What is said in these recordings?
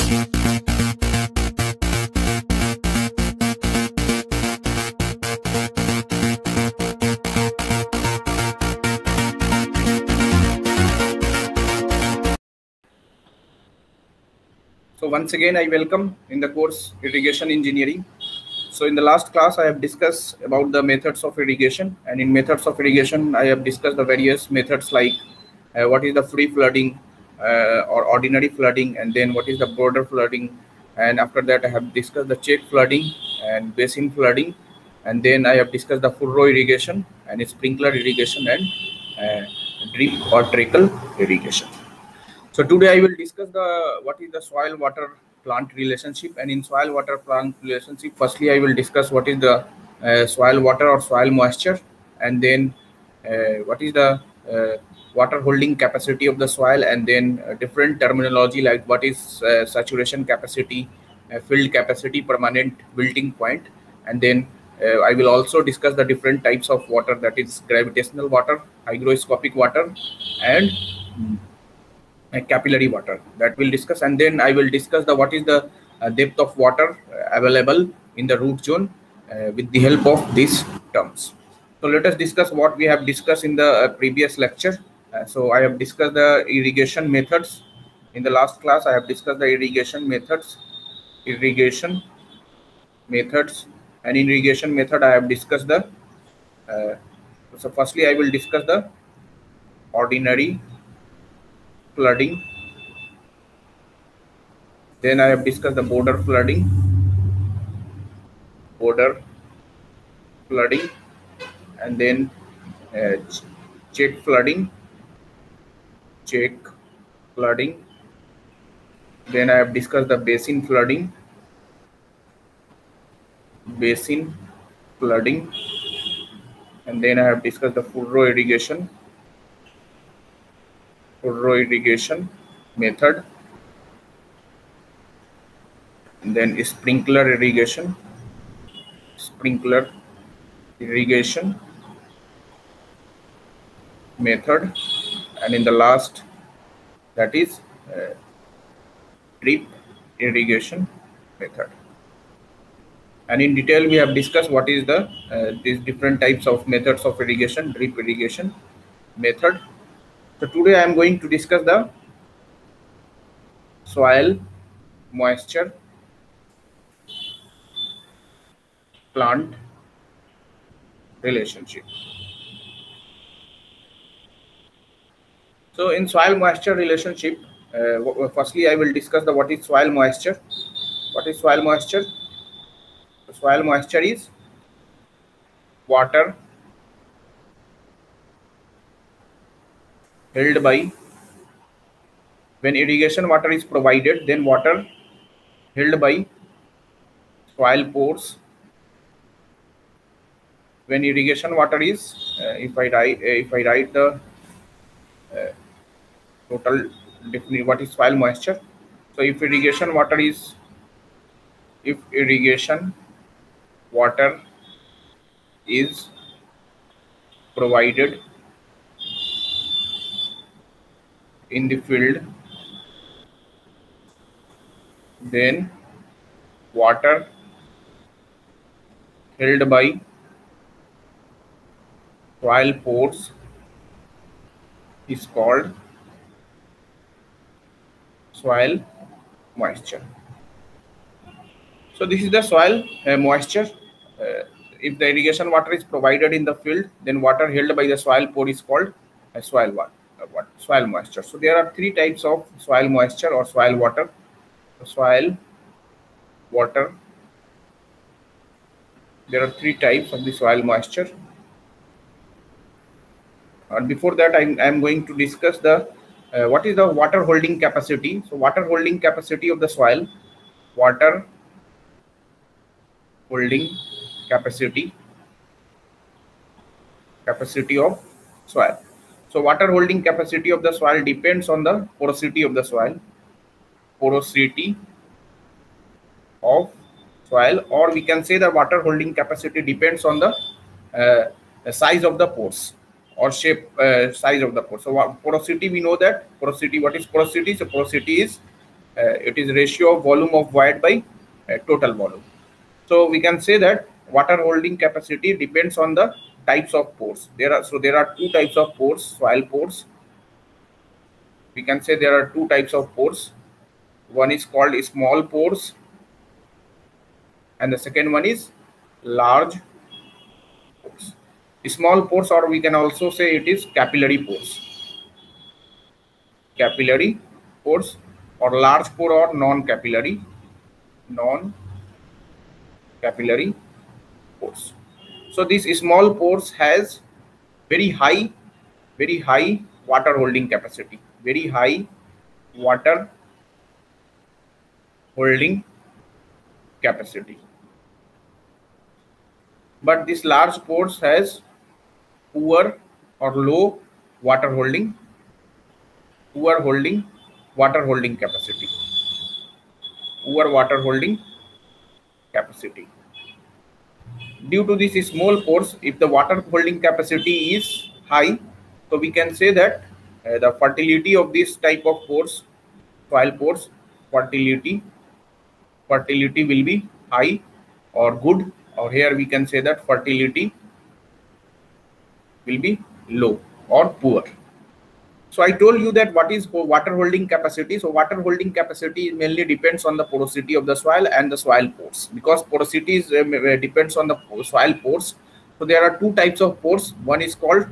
So once again, I welcome in the course Irrigation Engineering. So in the last class, I have discussed about the methods of irrigation, and in methods of irrigation, I have discussed the various methods like what is the free flooding or ordinary flooding, and then what is the border flooding, and after that I have discussed the check flooding and basin flooding, and then I have discussed the furrow irrigation and sprinkler irrigation and drip or trickle irrigation. So today I will discuss what is the soil water plant relationship, and in soil water plant relationship, firstly I will discuss what is the soil water or soil moisture, and then what is the water holding capacity of the soil, and then different terminology like what is saturation capacity, field capacity, permanent wilting point, and then I will also discuss the different types of water, that is gravitational water, hygroscopic water, and capillary water, that we'll discuss. And then I will discuss what is the depth of water available in the root zone with the help of these terms. So let us discuss what we have discussed in the previous lecture. So I have discussed the irrigation methods. In the last class, I have discussed the irrigation methods, and in irrigation method I have discussed the so firstly I will discuss the ordinary flooding, then I have discussed the border flooding, and then check flooding, then I have discussed the basin flooding, and then I have discussed the furrow irrigation method, and then sprinkler irrigation method, and in the last, that is drip irrigation method. And in detail we have discussed what is the these different types of methods of irrigation, drip irrigation method. So today I am going to discuss the soil moisture plant relationship. So in soil moisture relationship, firstly I will discuss what is soil moisture. What is soil moisture? The soil moisture is water held by, when irrigation water is provided, then water held by soil pores. When irrigation water is, if I write the total definition, what is soil moisture? So if irrigation water is provided in the field, then water held by soil pores is called soil moisture. So this is the soil moisture. If the irrigation water is provided in the field, then water held by the soil pore is called soil moisture. So there are three types of soil moisture or soil water. There are three types of the soil moisture. And before that, I am going to discuss the what is the water holding capacity. So water holding capacity of the soil, water holding capacity of soil. So water holding capacity of the soil depends on the porosity of the soil, or we can say the water holding capacity depends on the size of the pores or shape, size of the pores. So porosity, we know that porosity, what is porosity? So porosity is it is ratio of volume of void by total volume. So we can say that water holding capacity depends on the types of pores. There are two types of pores, soil pores. We can say there are two types of pores. One is called small pores and the second one is large pores. Small pores, or we can also say it is capillary pores. Capillary pores or large pore or non-capillary pores. So these small pores has very high water holding capacity, very high water holding capacity. But this large pores has poor or low water holding capacity. Poor water holding capacity. Due to these small pores, if the water holding capacity is high, so we can say that the fertility of this type of pores, soil pores, fertility will be high or good, or here we can say that fertility will be low or poor. So I told you that what is water holding capacity. So water holding capacity mainly depends on the porosity of the soil and the soil pores, because porosity is, depends on the soil pores. So there are two types of pores. One is called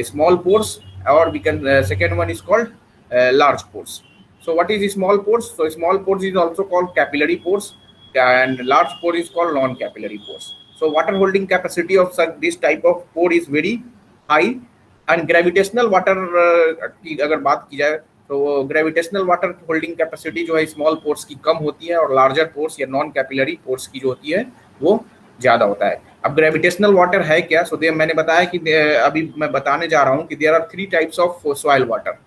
small pores, or we can second one is called large pores. So what is small pores? So small pores is also called capillary pores, and large pore is called non-capillary pores. So water holding capacity of this type of pore is very high. And gravitational water की अगर बात की जाए तो gravitational water holding capacity जो है small pores की कम होती है, और लार्जर पोर्स या नॉन कैपिलरी पोर्स की जो होती है वो ज्यादा होता है. अब ग्रेविटेशनल वाटर है क्या? सो मैंने बताया कि अभी मैं बताने जा रहा हूँ कि there are three types of soil water.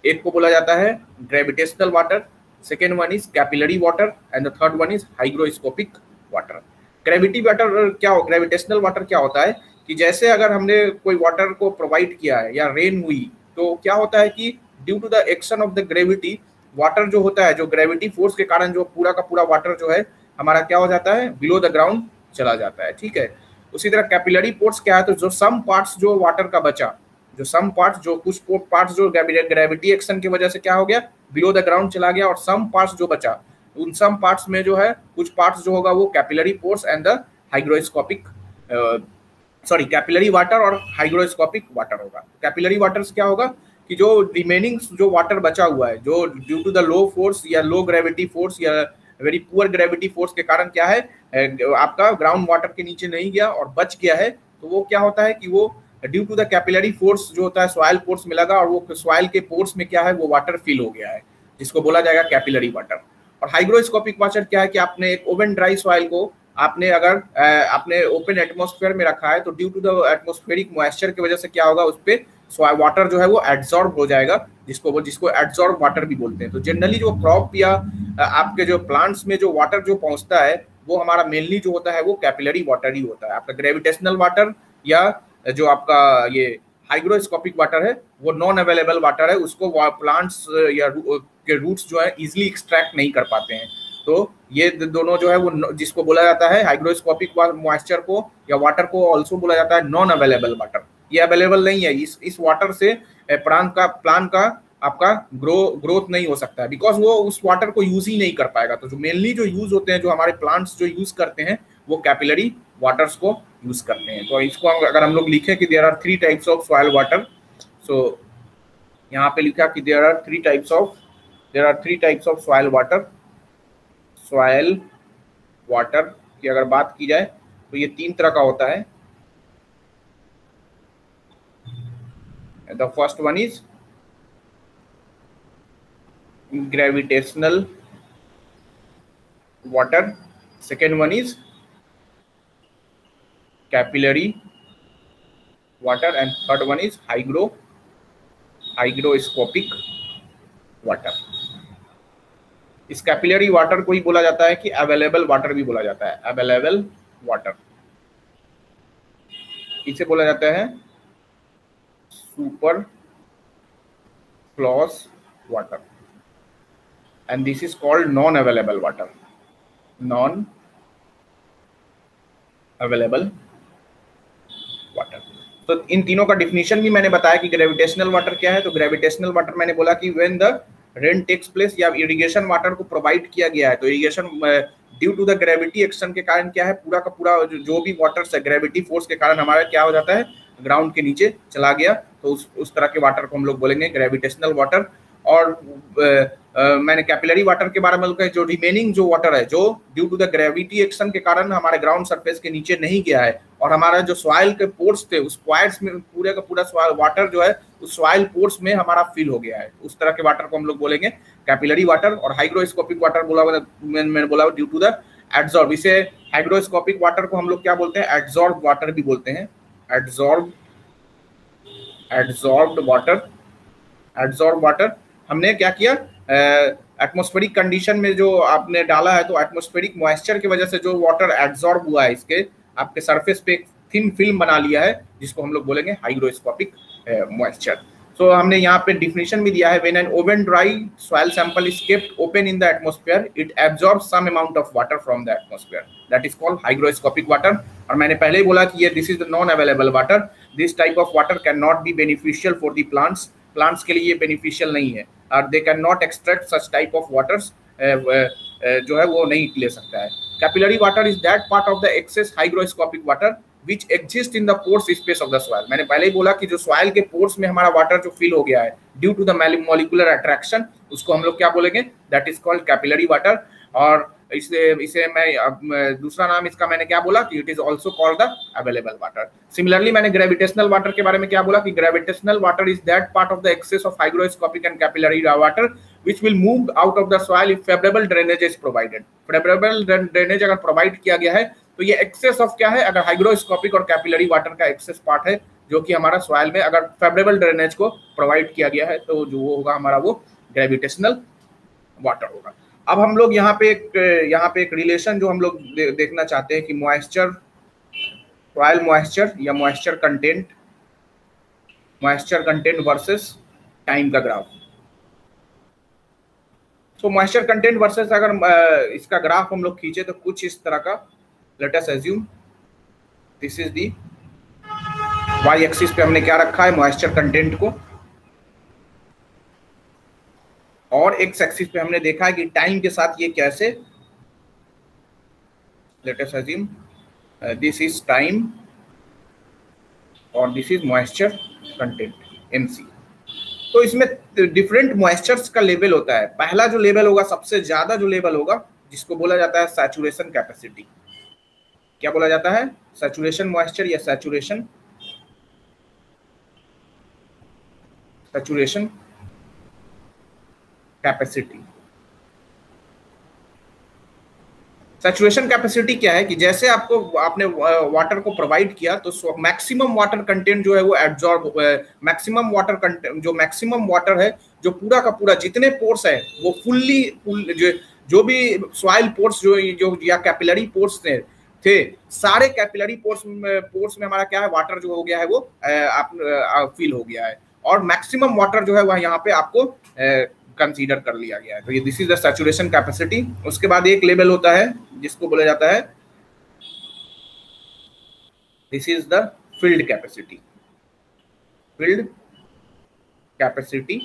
एक को बोला जाता है gravitational water, second one is capillary water and the third one is hygroscopic water. Gravity water क्या हो, ग्रेविटेशनल वाटर क्या होता है कि जैसे अगर हमने कोई वाटर को प्रोवाइड किया है या रेन हुई, तो क्या होता है कि due to the action of the gravity, water जो होता है, जो ग्रेविटी फोर्स के कारण जो पूरा का पूरा वाटर जो है हमारा क्या हो जाता है, बिलो द ग्राउंड चला जाता है. ठीक है. उसी तरह कैपिलरी पोर्ट्स क्या है, तो जो सम पार्ट्स जो वाटर का बचा, जो सम पार्ट्स, जो कुछ पार्ट्स जो ग्रेविटी एक्शन की वजह से क्या हो गया, बिलो द ग्राउंड चला गया, और सम पार्ट्स जो बचा, उन सम पार्ट्स में जो है कुछ पार्ट्स जो होगा वो capillary pores and the hygroscopic capillary water और हाइग्रोस्कोपिक वाटर होगा. कैपिलरी वाटर से क्या होगा कि जो रिमेनिंग जो वाटर बचा हुआ है, जो due to the low force या लो ग्रेविटी फोर्स या वेरी पुअर ग्रेविटी फोर्स के कारण क्या है, आपका ग्राउंड वाटर के नीचे नहीं गया और बच गया है, तो वो क्या होता है कि वो due to the capillary force जो होता है सॉइल पोर्स में लगा, और वो सॉइल के पोर्स में क्या है, वो वाटर फिल हो गया है, जिसको बोला जाएगा कैपिलरी वाटर. और हाइग्रोस्कोपिक वाटर क्या है कि आपने एक ओवन ड्राई सॉइल को आपने अगर आपने ओपन एटमॉस्फेयर में रखा है, तो due to the atmospheric moisture की वजह से क्या होगा, उस पे वाटर जो है वो एब्जॉर्ब हो जाएगा, जिसको एब्जॉर्ब वाटर भी बोलते हैं. तो जनरली जो क्रॉप या आपके जो प्लांट्स में जो वाटर जो पहुंचता है, वो हमारा मेनली जो होता है वो कैपिलरी वाटर ही होता है. आपका ग्रेविटेशनल वाटर या जो आपका ये हाइग्रोस्कोपिक वाटर है वो नॉन अवेलेबल वाटर है, उसको प्लांट्स या के रूट्स जो है इजिली एक्सट्रैक्ट नहीं कर पाते हैं. तो ये दोनों जो है वो जिसको बोला जाता है हाइग्रोस्कोपिक मॉइस्चर को या वाटर को ऑल्सो बोला जाता है नॉन अवेलेबल वाटर. ये अवेलेबल नहीं है, इस वाटर से प्लांट का आपका ग्रोथ नहीं हो सकता है, बिकॉज वो उस वाटर को यूज ही नहीं कर पाएगा. तो जो मेनली जो यूज होते हैं, जो हमारे प्लांट्स जो यूज करते हैं, वो कैपिलरी वाटर्स को यूज करते हैं. तो इसको अगर हम लोग लिखें कि there are three types of soil water, so यहाँ पे लिखा कि there are three types of soil water. Soil water की अगर बात की जाए तो ये तीन तरह का होता है. The first one is gravitational water, second one is capillary water and third one is hygroscopic water. इस कैपिलरी वाटर को ही बोला जाता है कि अवेलेबल वाटर भी बोला जाता है. अवेलेबल वाटर इसे बोला जाता है super floss water. and this is called non-available water. Non-available water. तो इन तीनों का डिफिनीशन भी मैंने बताया कि ग्रेविटेशनल वाटर क्या है। तो ग्रेविटेशनल वाटर मैंने बोला कि when the rain takes place, या इरिगेशन वाटर को प्रोवाइड किया गया है, तो irrigation due to the gravity action के कारण क्या है, पूरा का पूरा जो भी वाटर्स है ग्रेविटी फोर्स के कारण हमारा क्या हो जाता है, ग्राउंड के नीचे चला गया, तो उस तरह के वाटर को हम लोग बोलेंगे ग्रेविटेशनल वाटर। और मैंने कैपिलरी वाटर के बारे में कहा, जो रिमेनिंग जो वाटर है जो due to the gravity action के कारण हमारे ग्राउंड सरफेस के नीचे नहीं गया है, और हमारा जो सॉइल के पोर्स थे उस पोर्स में पूरे का पूरा वाटर जो है उस सॉइल पोर्स में हमारा फिल हो गया है, उस तरह के वाटर को हम लोग बोलेंगे कैपिलरी वाटर। और हाइग्रोस्कोपिक वाटर बोला मैंने बोला ड्यू टू द एडजॉर्ब, इसे हाइग्रोस्कोपिक वाटर को हम लोग क्या बोलते हैं, एडजॉर्ब वाटर भी बोलते हैं, एडजॉर्ब्ड वाटर। हमने क्या किया, एटमॉस्फेरिक कंडीशन में जो आपने डाला है, तो एटमॉस्फेरिक मॉइस्चर की वजह से जो वाटर एब्जॉर्ब हुआ है इसके आपके सरफेस पे एक थिन फिल्म बना लिया है, जिसको हम लोग बोलेंगे हाइग्रोस्कोपिक मॉइस्चर। सो हमने यहाँ पे डिफिनेशन भी दिया है, when an oven dry soil sample is kept open in the atmosphere it absorbs some amount of water from the atmosphere, that is called hygroscopic water. और मैंने पहले ही बोला कि ये this is the non available water, this type of water can not be beneficial for the plants के लिए ये बेनिफिशियल नहीं है, और they can not extract such type of waters, जो है वो नहीं ले सकता है। Capillary water is that part of the excess hygroscopic water which exist in the pores space of the soil. मैंने पहले ही बोला कि जो सॉइल के पोर्स में हमारा वाटर जो फिल हो गया है due to the molecular attraction, उसको हम लोग क्या बोलेंगे, that is called capillary water. और इसे मैं दूसरा नाम इसका मैंने क्या बोला कि it is also called the available water. Similarly मैंने ग्रेविटेशनल वाटर के बारे में क्या बोला कि gravitational water is that part of the excess of hygroscopic and capillary water which will move out of the soil if favorable drainage is provided। favorable drainage अगर provide किया गया है तो ये एक्सेस ऑफ क्या है, अगर हाइग्रोस्कोपिक और कैपिलरी वाटर का एक्सेस पार्ट है जो कि हमारा सॉइल में अगर फेवरेबल ड्रेनेज को प्रोवाइड किया गया है, तो जो वो होगा हमारा वो ग्रेविटेशनल वाटर होगा। अब हम लोग यहाँ पे एक रिलेशन जो हम लोग देखना चाहते हैं कि मॉइस्चर, सॉइल मॉइस्चर या मॉइस्चर कंटेंट वर्सेस टाइम का ग्राफ। सो मॉइस्चर कंटेंट वर्सेस अगर इसका ग्राफ हम लोग खींचे तो कुछ इस तरह का, let us assume this is the Y axis पे हमने क्या रखा है, मॉइस्चर कंटेंट को, और एक्स एक्सिस पे हमने देखा है कि टाइम के साथ ये कैसे, let us assume this is time और this is moisture content MC। तो इसमें डिफरेंट मॉइस्चर्स का लेवल होता है। पहला जो लेवल होगा, सबसे ज्यादा जो लेवल होगा, जिसको बोला जाता है सैचुरेशन कैपेसिटी। क्या बोला जाता है, सैचुरेशन मॉइस्चर या सैचुरेशन कैपेसिटी। सैचुरेशन कैपेसिटी क्या है कि जैसे आपने वाटर को प्रोवाइड किया तो मैक्सिमम वाटर कंटेंट जो है वो एब्जॉर्ब, मैक्सिमम वाटर कंटेंट, जो मैक्सिमम वाटर है जो पूरा का पूरा जितने पोर्स है वो फुल्ली जो भी सॉइल पोर्स जो या कैपिलरी पोर्स थे सारे कैपिलरी पोर्स में हमारा क्या है, वाटर जो हो गया है वो फिल हो गया है, और मैक्सिमम वाटर जो है वह यहाँ पे आपको कंसीडर कर लिया गया है। तो ये this is the saturation capacity. उसके बाद एक लेवल होता है जिसको बोला जाता है, this is the field capacity. Field capacity,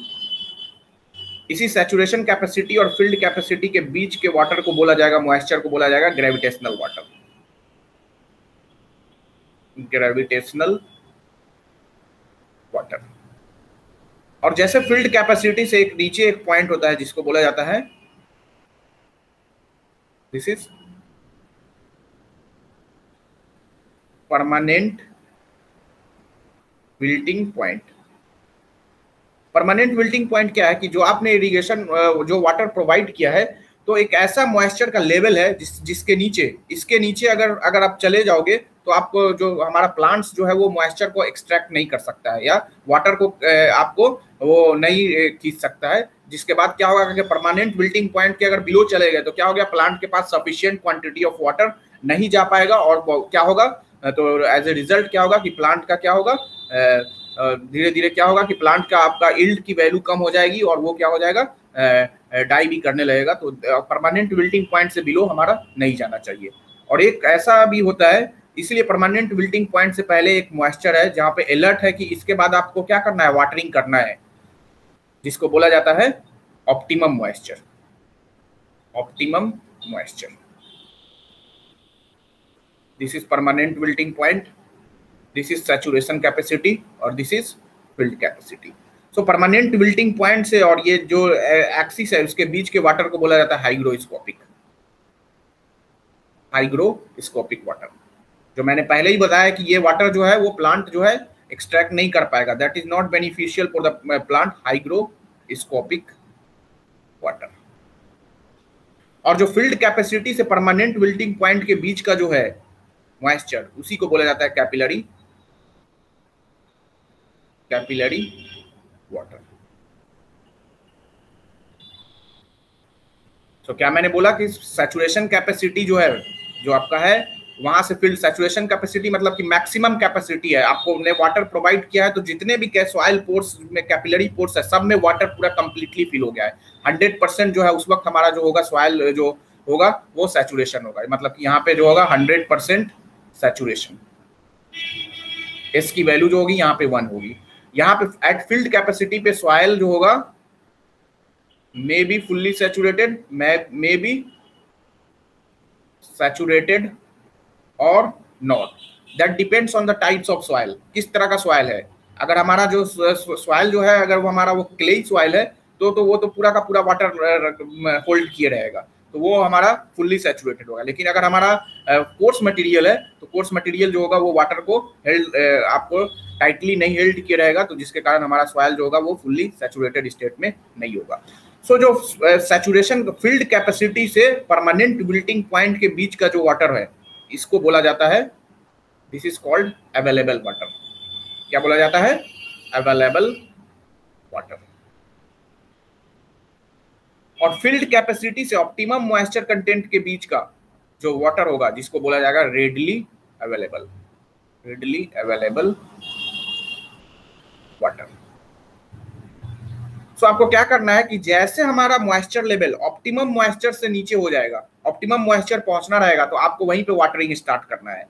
इसी सैचुरेशन कैपेसिटी और फील्ड कैपेसिटी के बीच के वाटर को बोला जाएगा, मॉइस्चर को बोला जाएगा ग्रेविटेशनल वाटर। Gravitational water. और जैसे फील्ड कैपेसिटी से एक नीचे एक पॉइंट होता है जिसको बोला जाता है, this is permanent wilting point. Permanent wilting point क्या है कि जो आपने इरिगेशन जो वाटर प्रोवाइड किया है, तो एक ऐसा मॉइस्चर का लेवल है जिसके नीचे, इसके नीचे अगर आप चले जाओगे तो आपको जो हमारा प्लांट्स जो है वो मॉइस्चर को एक्सट्रैक्ट नहीं कर सकता है, या वाटर को आपको वो नहीं खींच सकता है। जिसके बाद क्या होगा कि परमानेंट विल्टिंग पॉइंट के अगर बिलो चले गए तो क्या हो गया, प्लांट के पास सफिशिएंट क्वांटिटी ऑफ वाटर नहीं जा पाएगा, और क्या होगा, तो एज ए रिजल्ट क्या होगा कि प्लांट का क्या होगा, धीरे धीरे क्या होगा कि प्लांट का आपका यील्ड की वैल्यू कम हो जाएगी, और वो क्या हो जाएगा, डाई भी करने लगेगा, तो परमानेंट विल्टिंग पॉइंट से बिलो हमारा नहीं जाना चाहिए। और एक ऐसा भी होता है, इसलिए परमानेंट विल्टिंग पॉइंट से पहले एक मॉइस्चर है जहाँ पे अलर्ट है कि इसके बाद आपको क्या करना है, वाटरिंग करना है, जिसको बोला जाता है optimum moisture. Optimum moisture, this is permanent wilting point, this is saturation capacity और this is field capacity. So permanent wilting point से और ये जो एक्सिस है उसके बीच के वाटर को बोला जाता है हाइग्रोस्कोपिक, हाइग्रोस्कोपिक वाटर। जो मैंने पहले ही बताया कि ये वाटर जो है वो प्लांट जो है एक्सट्रैक्ट नहीं कर पाएगा, that is not beneficial for the plant, hygroscopic water. और जो फील्ड कैपेसिटी से परमानेंट विल्टिंग पॉइंट के बीच का जो है मॉइस्चर, उसी को बोला जाता है कैपिलरी, कैपिलरी वाटर। तो क्या मैंने बोला कि सैचुरेशन कैपेसिटी जो है, जो आपका है वहां से फील्ड, सैचुरेशन कैपेसिटी मतलब कि मैक्सिमम कैपेसिटी है, आपको ने वाटर प्रोवाइड किया है तो जितने भी सॉइल पोर्स में कैपिलरी पोर्स है सब में वाटर पूरा कंप्लीटली फिल हो गया है, 100% जो है उस वक्त हमारा जो होगा सॉइल जो होगा वो सैचुरेशन होगा, मतलब कि यहाँ पे जो होगा 100% सैचुरेशन, एस की वैल्यू जो होगी यहाँ पे 1 होगी। यहाँ पे एट फील्ड कैपेसिटी पे सॉइल जो होगा may be fully saturated, may be saturated or not, that depends on the types of soil, किस तरह का सॉइल है। अगर हमारा जो सॉइल जो है अगर वो हमारा वो क्ले सॉइल है तो वो तो पूरा का पूरा वाटर होल्ड किए रहेगा, तो वो हमारा फुल्ली सैचुरेटेड होगा। लेकिन अगर हमारा कोर्स मटेरियल है तो कोर्स मटेरियल जो होगा वो वाटर को हेल्ड आपको टाइटली नहीं हेल्ड किए रहेगा, तो जिसके कारण हमारा सॉइल जो होगा वो फुल्ली सैचुरेटेड स्टेट में नहीं होगा। सो जो सैचुरेशन फील्ड कैपेसिटी से परमानेंट विल्टिंग पॉइंट के बीच का जो वाटर है इसको बोला जाता है, this is called available water. क्या बोला जाता है? Available water. और फील्ड कैपेसिटी से ऑप्टिमम मॉइस्चर कंटेंट के बीच का जो वाटर होगा जिसको बोला जाएगा readily available, readily available water. So आपको क्या करना है कि जैसे हमारा मॉइस्चर लेवल ऑप्टिमम मॉइस्चर से नीचे हो जाएगा, ऑप्टिमम मॉइस्चर पहुंचना रहेगा, तो आपको वहीं पे वाटरिंग स्टार्ट करना है।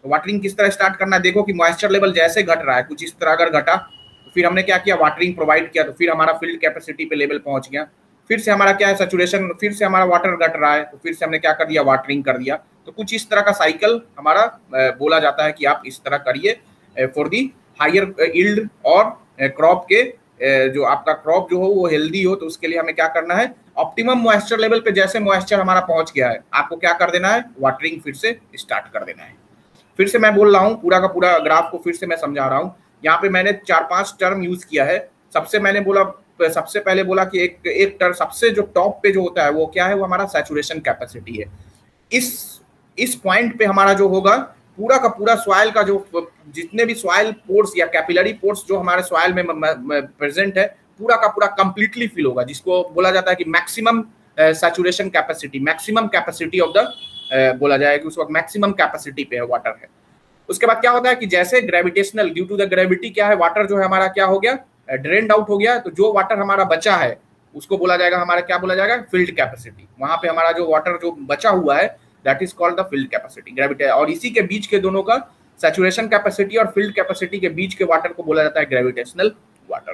तो वाटरिंग किस तरह स्टार्ट करना है, देखो कि मॉइस्चर लेवल जैसे घट रहा है कुछ इस तरह अगर घटा तो फिर हमने क्या किया, वाटरिंग प्रोवाइड किया, तो फिर हमारा फील्ड कैपेसिटी पे लेवल पहुंच गया। फिर से हमारा क्या है, सैचुरेशन, फिर से हमारा वाटर घट रहा है तो फिर से हमने क्या कर दिया, वाटरिंग कर दिया। तो कुछ इस तरह का साइकिल हमारा बोला जाता है कि आप इस तरह करिए फॉर दी हायर यील्ड और क्रॉप के जो आपका क्रॉप जो हो वो हेल्दी हो। तो उसके लिए हमें क्या करना है, ऑप्टिमम मॉइस्चर लेवल पे जैसे मॉइस्चर हमारा पहुंच गया है आपको क्या कर देना है, वाटरिंग फिर से स्टार्ट कर देना है। फिर से मैं बोल रहा हूँ पूरा का पूरा ग्राफ को फिर से मैं समझा रहा हूँ। यहाँ पे मैंने 4-5 टर्म यूज किया है। सबसे पहले बोला कि एक टर्म सबसे जो टॉप पे जो होता है वो क्या है, वो हमारा सैचुरेशन कैपेसिटी है। इस पॉइंट पे हमारा जो होगा पूरा का पूरा सॉइल का जो जितने भी सॉइल पोर्स या कैपिलरी पोर्स जो हमारे सॉइल में प्रेजेंट है पूरा का पूरा कंप्लीटली फिल होगा, जिसको बोला जाता है कि maximum saturation capacity, maximum capacity of the बोला जाए कि उस वक्त मैक्सिमम कैपेसिटी पे है वाटर है। उसके बाद क्या होता है कि जैसे gravitational due to the gravity क्या है, वाटर जो है हमारा क्या हो गया, ड्रेन्ड आउट हो गया, तो जो वाटर हमारा बचा है उसको बोला जाएगा हमारा क्या बोला जाएगा, फील्ड कैपेसिटी। वहां पे हमारा जो वाटर जो बचा हुआ है that is called the field capacity, gravity. और इसी के बीच के दोनों का सैचुरेशन कैपेसिटी और फील्ड कैपेसिटी के बीच के वाटर को बोला जाता है ग्रेविटेशनल वाटर।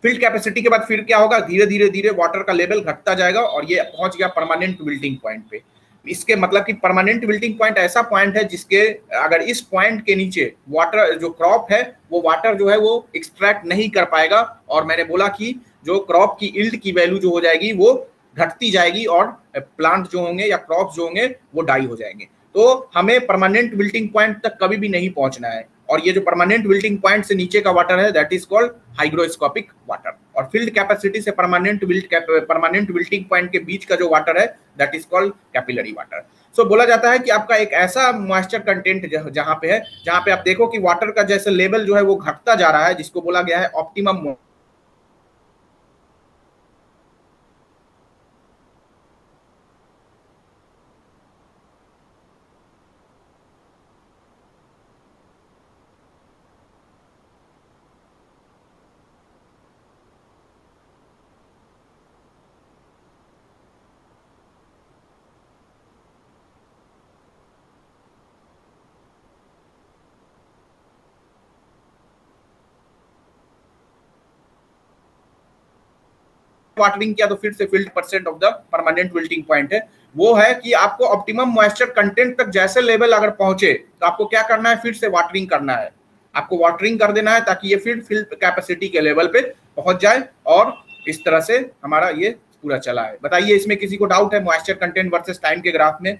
फील्ड कैपेसिटी के बाद फिर क्या होगा, धीरे धीरे धीरे वाटर का लेवल घटता जाएगा और ये पहुंच गया परमानेंट विल्टिंग पॉइंट पे। इसके मतलब कि परमानेंट विल्टिंग पॉइंट ऐसा पॉइंट है जिसके अगर इस पॉइंट के नीचे वाटर जो क्रॉप है वो वाटर जो है वो एक्सट्रैक्ट नहीं कर पाएगा, और मैंने बोला कि जो क्रॉप की यील्ड की वैल्यू जो हो जाएगी वो घटती जाएगी और प्लांट जो होंगे या क्रॉप जो होंगे वो डाई हो जाएंगे। तो हमें परमानेंट विल्टिंग पॉइंट तक कभी भी नहीं पहुंचना है, और ये जो परमानेंट विल्टिंग पॉइंट से नीचे का वाटर है that is called hygroscopic water. और फील्ड कैपेसिटी से परमानेंट विल्टिंग पॉइंट के बीच का जो वाटर है that is called capillary water. So बोला जाता है कि आपका एक ऐसा मॉइस्चर कंटेंट जहां पे है जहां पे आप देखो कि वाटर का जैसे लेवल जो है वो घटता जा रहा है, जिसको बोला गया है ऑप्टिमम वाटरिंग किया तो फिर से 50% of the permanent wilting point है। वो है कि आपको ऑप्टिमम मॉइस्चर कंटेंट तक जैसे लेवल अगर पहुंचे तो आपको क्या करना है, फिर से वाटरिंग करना है, आपको वाटरिंग कर देना है ताकि ये फिर फिल कैपेसिटी के लेवल पे पहुंच जाए। और इस तरह से हमारा ये पूरा चला है। बताइए इसमें किसी को डाउट है मॉइस्चर कंटेंट वर्सेस टाइम के ग्राफ में?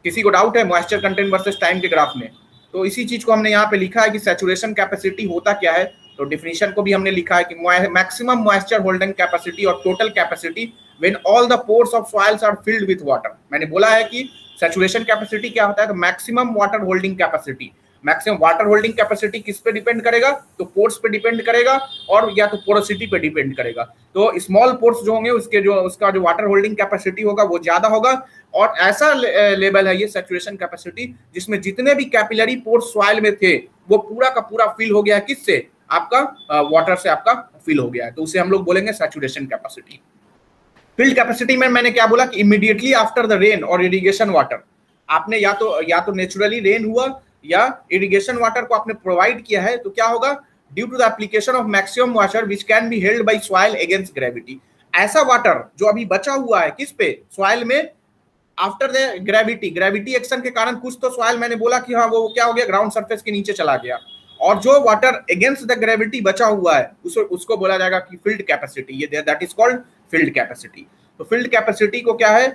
किसी को डाउट है मॉइस्चर कंटेंट वर्सेस टाइम के ग्राफ में? तो इसी चीज को हमने यहाँ पे लिखा है कि सैचुरेशन कैपेसिटी होता क्या है। तो डिफिनीशन को भी हमने लिखा है कि मैक्सिमम मॉइस्चर होल्डिंग कैपेसिटी और total capacity when all the pores of soils are filled with water. मैंने बोला है कि सैचुरेशन कैपेसिटी क्या होता है, तो maximum water holding capacity. Maximum water holding capacity किस पे डिपेंड करेगा, तो पोर्स पे डिपेंड करेगा और या तो पोरोसिटी पे डिपेंड करेगा। तो स्मॉल पोर्स जो होंगे उसका जो वाटर होल्डिंग कैपेसिटी होगा वो ज्यादा होगा। और ऐसा लेवल है ये सैचुरेशन कैपेसिटी जिसमें जितने भी कैपिलरी पोर्स सॉइल में थे वो पूरा का पूरा फिल हो गया है, किससे, आपका वाटर से आपका फिल हो गया है, तो उसे हम लोग बोलेंगे सैचुरेशन कैपेसिटी। फिल्ड कैपेसिटी में मैंने क्या बोला कि इमीडिएटली आफ्टर द रेन और इरिगेशन वाटर, आपने या तो नेचुरली रेन हुआ या इरिगेशन वाटर को आपने प्रोवाइड किया है, तो क्या होगा, due to the application of maximum water which can be held by soil against gravity. ऐसा वाटर जो अभी बचा हुआ है किस पे, सॉइल में, आफ्टर द ग्रेविटी एक्शन के कारण कुछ तो सॉइल मैंने बोला कि हाँ वो क्या हो गया, ग्राउंड सरफेस के नीचे चला गया, और जो वाटर अगेंस्ट द ग्रेविटी बचा हुआ है उसको बोला जाएगा कि फील्ड कैपेसिटी, ये that is called field capacity. तो फील्ड कैपेसिटी को क्या है,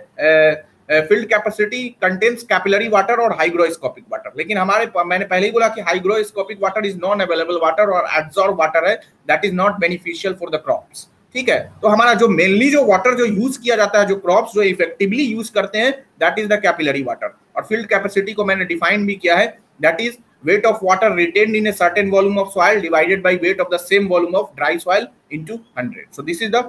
field capacity contains capillary water और हाइग्रोस्कोपिक वाटर। लेकिन मैंने पहले ही बोला कि hygroscopic water is non available water और एब्जॉर्ब वाटर है, that is not beneficial for the crops. ठीक है, तो हमारा जो मेनली जो वाटर जो यूज किया जाता है, जो क्रॉप्स जो इफेक्टिवली यूज करते हैं, that is the capillary water. और फील्ड कैपेसिटी को मैंने डिफाइन भी किया है, that is weight of water retained in a certain volume of soil divided by weight of the same volume of dry soil into 100. So this is the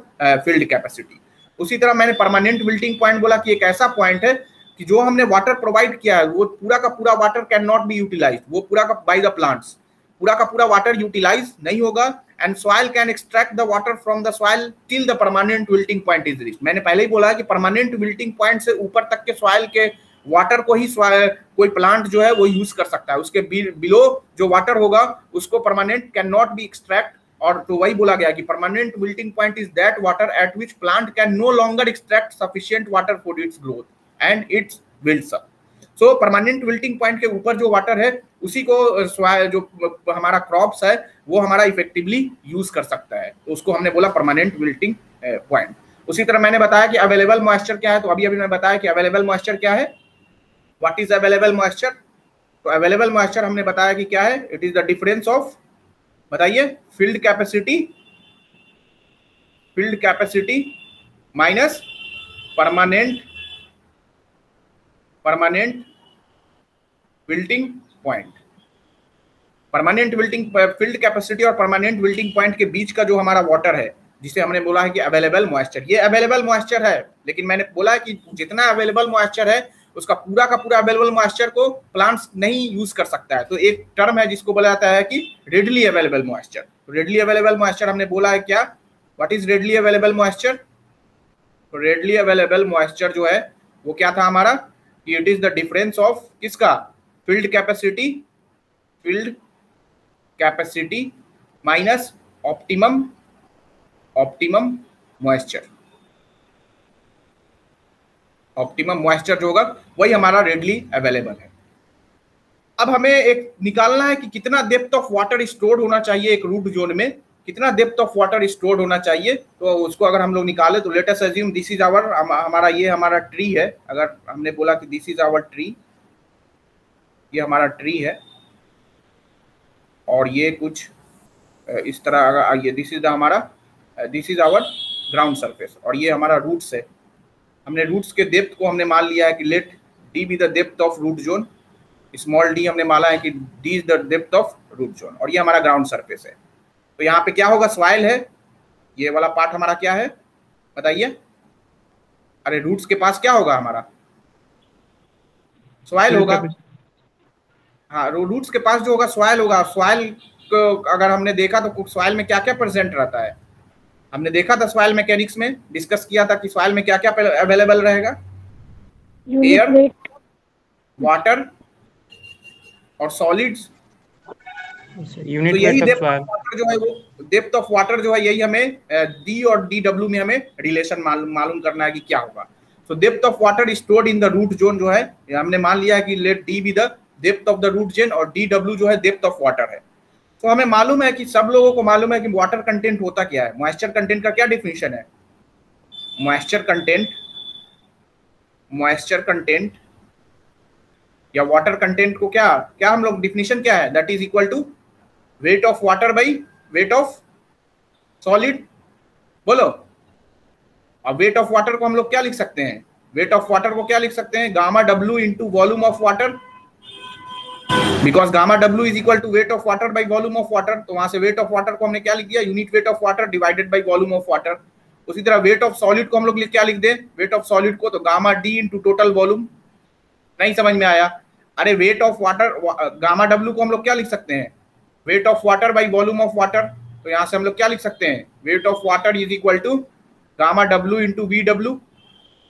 field capacity. उसी तरह मैंने permanent wilting point बोला कि एक ऐसा point है कि जो हमने वाटर प्रोवाइड किया है वो पूरा का पूरा water can not be utilized, वो पूरा का बाय द प्लांट्स पूरा का पूरा वाटर यूटिलाइज नहीं होगा, and soil can extract the water from the soil till the permanent wilting point is reached. मैंने पहले ही बोला कि परमानेंट विल्टिंग पॉइंट से ऊपर तक के सॉइल के वाटर को ही कोई प्लांट जो है वो यूज कर सकता है, उसके बिलो जो वाटर होगा उसको permanent can not be extract. और तो वही बोला गया कि permanent wilting point is that water at which plant can no longer extract sufficient water for its growth and its wilds up. So permanent wilting point के ऊपर जो water है उसी को जो हमारा क्रॉप्स है वो हमारा इफेक्टिवली यूज कर सकता है, तो उसको हमने बोला परमानेंट विल्टिंग पॉइंट। उसी तरह मैंने बताया कि अवेलेबल मॉइस्चर क्या है, तो अभी मैंने बताया कि अवेलेबल मॉइस्चर क्या है, व्हाट इज अवेलेबल मॉइस्चर। तो अवेलेबल मॉइस्चर हमने बताया कि क्या है, it is the difference of, बताइए, field capacity minus permanent wilting point. Permanent wilting field capacity और परमानेंट विल्टिंग पॉइंट के बीच का जो हमारा वाटर है जिसे हमने बोला है कि अवेलेबल मॉइस्चर, ये अवेलेबल मॉइस्चर है। लेकिन मैंने बोला है कि जितना अवेलेबल मॉइस्चर है उसका पूरा का पूरा अवेलेबल मॉइस्चर को प्लांट्स नहीं यूज कर सकता है, तो एक टर्म है जिसको बोला जाता है कि रेडली अवेलेबल मॉइस्चर। तो रेडली अवेलेबल मॉइस्चर हमने बोला है क्या, what is readily available moisture. तो रेडली अवेलेबल मॉइस्चर जो है वो क्या था हमारा, कि it is the difference of किसका, field capacity minus optimum moisture. Optimum moisture जो होगा वही हमारा रेडली अवेलेबल है। अब हमें एक निकालना है कि कितना डेप्थ ऑफ वाटर स्टोर्ड होना चाहिए एक रूट जोन में, कितना डेप्थ ऑफ वाटर स्टोर्ड होना चाहिए। तो उसको अगर हम लोग निकाले तो let us assume this is our, हमारा ट्री है। अगर हमने बोला कि दिस इज आवर ट्री, ये हमारा ट्री है और ये कुछ इस तरह, ये this is our ground surface और ये हमारा रूट्स है। हमने रूट्स के डेप्थ को हमने मान लिया है कि let D be the depth of root zone, small D हमने माना है कि D is the depth of root zone, और ये हमारा ग्राउंड सरफेस है। तो यहाँ पे क्या होगा, सॉइल है, ये वाला पार्ट हमारा क्या है बताइए, अरे रूट्स के पास क्या होगा हमारा, सॉइल होगा। हाँ, रूट्स के पास जो होगा सॉइल होगा। सॉइल को अगर हमने देखा तो सॉइल में क्या क्या प्रेजेंट रहता है, हमने देखा था सॉइल मैकेनिक्स में, डिस्कस किया था कि सॉइल में क्या क्या अवेलेबल रहेगा, एयर, वाटर और सॉलिड्स, यूनिट तो यही weight of depth soil. Of water जो है वो डेप्थ ऑफ वाटर जो है यही हमें डी और डी डब्ल्यू में हमें रिलेशन मालूम करना है कि क्या होगा। तो depth of water stored in the root zone जो है हमने मान लिया है कि let D be the depth of the root zone और डी डब्ल्यू जो है डेप्थ ऑफ वाटर है। तो हमें मालूम है कि सब लोगों को मालूम है कि वाटर कंटेंट होता क्या है। मॉइस्चर कंटेंट का क्या डिफिनेशन है? मॉइस्चर कंटेंट या वाटर कंटेंट को क्या क्या हम लोग डिफिनेशन क्या है? That is equal to weight of water by weight of solid. बोलो। अब वेट ऑफ वाटर को हम लोग क्या लिख सकते हैं? वेट ऑफ वाटर को क्या लिख सकते हैं? Gamma W into volume of water, because gamma W is equal to weight of water by volume of water. तो वहां से वेट ऑफ वाटर को हमने क्या लिख दिया? Unit weight of water divided by volume of water. उसी तरह वेट ऑफ सॉलिड को हम लोग क्या लिख दें? वेट ऑफ सॉलिड को तो gamma D into total volume. नहीं समझ में आया? अरे weight of water gamma W को हम लोग क्या लिख सकते हैं? Weight of water by volume of water. तो यहां से हम लोग क्या लिख सकते हैं? Weight of water is equal to gamma W into V W.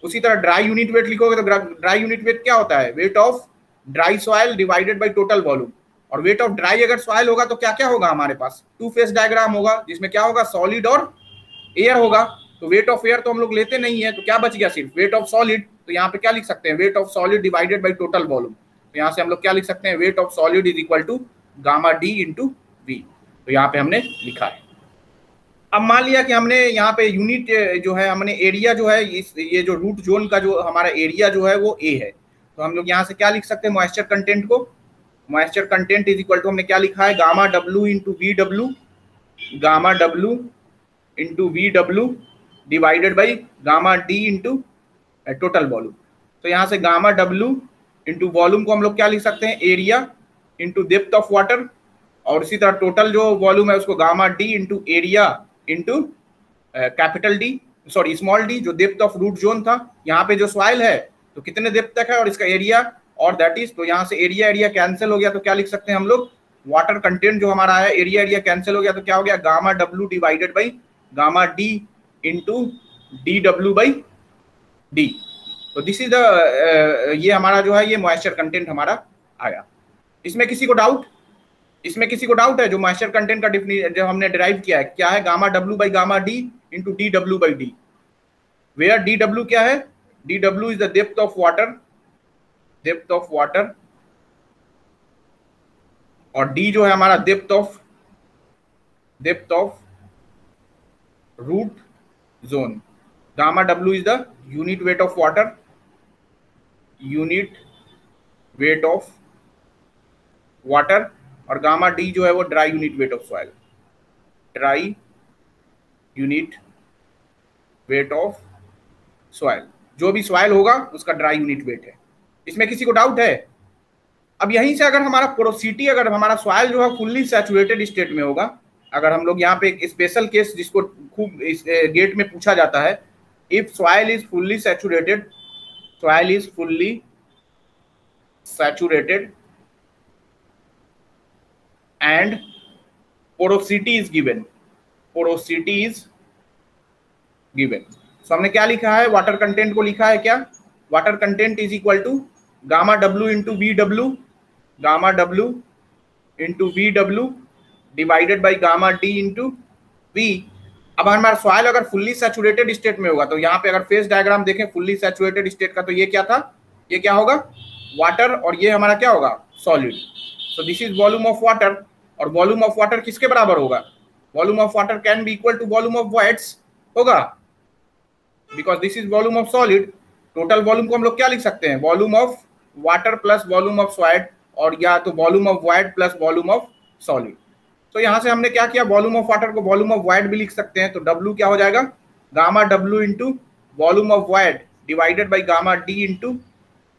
उसी तरह ड्राई यूनिट वेट लिखोगे तो ड्राई यूनिट वेट क्या होता है? Weight of dry soil divided by total volume. और वेट ऑफ ड्राई अगर सॉइल होगा तो क्या क्या होगा हमारे पास? टू फेस डायग्राम होगा जिसमें क्या होगा? सॉलिड और एयर होगा। तो वेट ऑफ एयर तो हम लोग लेते नहीं है, तो क्या बच गया? सिर्फ वेट ऑफ सॉलिड। तो यहाँ पे क्या लिख सकते हैं? Weight of solid divided by total volume. तो यहाँ से हम लोग क्या लिख सकते हैं? Weight of solid is equal to gamma D into V. तो यहाँ पे हमने लिखा है। अब मान लिया कि हमने यहाँ पे यूनिट जो है हमने एरिया जो है ये जो रूट जोन का जो हमारा एरिया जो है वो ए है। तो हम लोग यहाँ से क्या लिख सकते हैं? मॉइस्चर कंटेंट को, moisture content is equal to हमने क्या लिखा है? Gamma W into V W, gamma W into V W divided by gamma D into total volume. तो यहाँ से गामा डब्ल्यू इंटू वॉल्यूम को हम लोग क्या लिख सकते हैं? Area into depth of water. और इसी तरह टोटल जो वॉल्यूम है उसको gamma D into area into capital D, sorry small D, जो डेप्थ ऑफ रूट जोन था। यहाँ पे जो सॉइल है तो कितने डेप्थ तक है और इसका एरिया और दैट इज, तो यहाँ से एरिया एरिया कैंसिल हो गया तो क्या लिख सकते हैं हम लोग? वाटर कंटेंट जो हमारा है एरिया एरिया कैंसिल हो गया तो क्या हो गया? Gamma W divided by gamma D into D W by D. तो दिस इज द ये हमारा जो है ये मॉइस्चर कंटेंट हमारा आया। इसमें किसी को डाउट? इसमें किसी को डाउट है? जो मॉइस्चर कंटेंट का डिफिनेशन जो हमने डिराइव किया है क्या है? Gamma W by gamma D into D W by D. Where D W क्या है? D W is the depth of water, depth of water, और डी जो है हमारा depth of root zone. Gamma W is the unit weight of water, unit weight of water, और gamma D जो है वो dry unit weight of soil, dry unit weight of soil. जो भी सॉइल होगा उसका ड्राई यूनिट वेट है। इसमें किसी को डाउट है? अब यहीं से अगर हमारा पोरोसिटी, अगर हमारा सॉइल जो है फुल्ली सैचुरेटेड स्टेट में होगा, अगर हम लोग यहाँ पे एक स्पेशल केस जिसको खूब इस गेट में पूछा जाता है, if soil is fully saturated, soil is fully saturated and porosity is given, porosity is given। so हमने क्या लिखा है? वाटर कंटेंट को लिखा है क्या? Water content is equal to gamma W into V W, gamma W into V W divided by gamma D into V. अब हमारा सॉइल अगर फुल्ली सैचुरेटेड स्टेट में होगा तो यहाँ पे अगर फेस डायग्राम देखें फुल्ली सैचुरेटेड स्टेट का, तो ये क्या था? ये क्या होगा? वाटर, और ये हमारा क्या होगा? Solid. So this is volume of water, और वॉल्यूम ऑफ वाटर किसके बराबर होगा? Volume of water can be equal to volume of voids होगा, because this is volume of solid. Total volume को हम लोग क्या लिख सकते हैं? Volume of water plus volume of solid, और या तो volume of void plus volume of solid. तो यहाँ से हमने क्या किया? वॉल्यूम ऑफ वाटर को वॉल्यूम ऑफ वॉइड भी लिख सकते हैं। तो डब्ल्यू क्या हो जाएगा? Gamma W into volume of void divided by gamma D into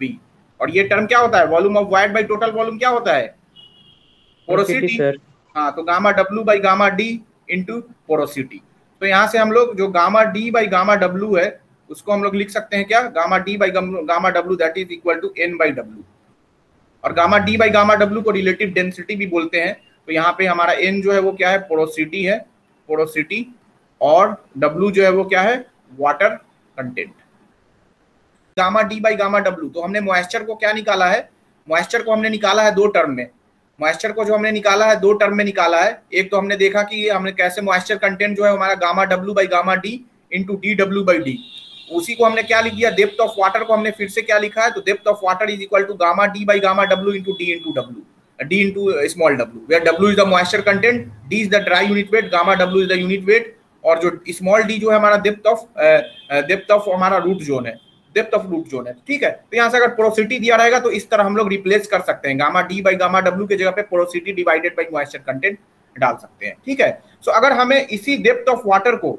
V. और ये टर्म क्या होता है? Volume of void by total volume क्या होता है? पोरोसिटी। हाँ, तो gamma W by gamma D into porosity. तो यहाँ से हम लोग जो gamma D by gamma W है उसको हम लोग लिख सकते हैं क्या? Gamma D by gamma W that is equal to N by W. और gamma D by gamma W को रिलेटिव डेंसिटी भी बोलते हैं। तो यहाँ पे हमारा एन जो है वो क्या है? पोरोसिटी है, पोरोसिटी, और डब्ल्यू जो है वो क्या है? Water content. Gamma D by gamma W. तो हमने मॉइस्चर को क्या निकाला है? मॉइस्चर को हमने निकाला है दो टर्म में। मॉइस्चर को जो हमने निकाला है दो टर्म में निकाला है। एक तो हमने देखा कि हमने कैसे मॉइस्चर कंटेंट जो है हमारा gamma W by gamma D into D W by D, उसी को हमने क्या लिख दिया, डेप्थ ऑफ वाटर को हमने फिर से क्या लिखा है, तो depth of water is equal to gamma D by gamma W into D into W, D into small W, where W is the moisture content, D is the dry unit weight, gamma W is the unit weight, और जो small D जो है हमारा depth of हमारा root zone है, depth of root zone है। ठीक है, तो यहाँ से अगर पोरोसिटी दिया रहेगा तो इस तरह हम लोग रिप्लेस कर सकते हैं, gamma D by gamma W के जगह पे porosity divided by moisture content डाल सकते हैं। ठीक है, सो अगर हमें इसी डेप्थ ऑफ वाटर को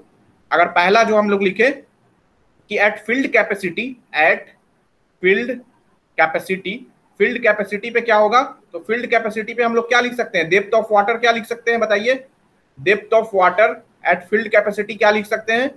अगर पहला जो हम लोग लिखे कि eight field capacity, eight field capacity, field capacity पे क्या होगा, तो फील्ड कैपेसिटी पे हम लोग क्या लिख सकते हैं, डेप्थ ऑफ वाटर क्या लिख सकते हैं बताइए, depth of water at field capacity क्या लिख सकते हैं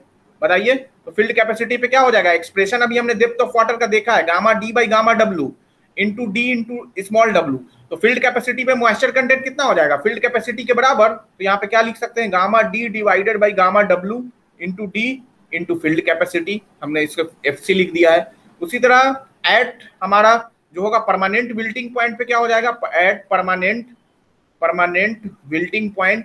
बताइए। तो फील्ड कैपेसिटी पे क्या हो जाएगा, एक्सप्रेशन अभी हमने डेप्थ ऑफ वाटर का देखा है, gamma D by gamma W into D into small W, तो फील्ड कैपेसिटी पे मॉइस्चर कंटेंट कितना हो जाएगा, फील्ड कैपेसिटी के बराबर, तो यहाँ पे क्या लिख सकते हैं, gamma D divided by gamma W into D into field capacity, हमने इसको एफसी लिख दिया है। उसी तरह एट हमारा जो होगा परमानेंट विल्टिंग पॉइंट पे क्या हो जाएगा, at permanent wilting point,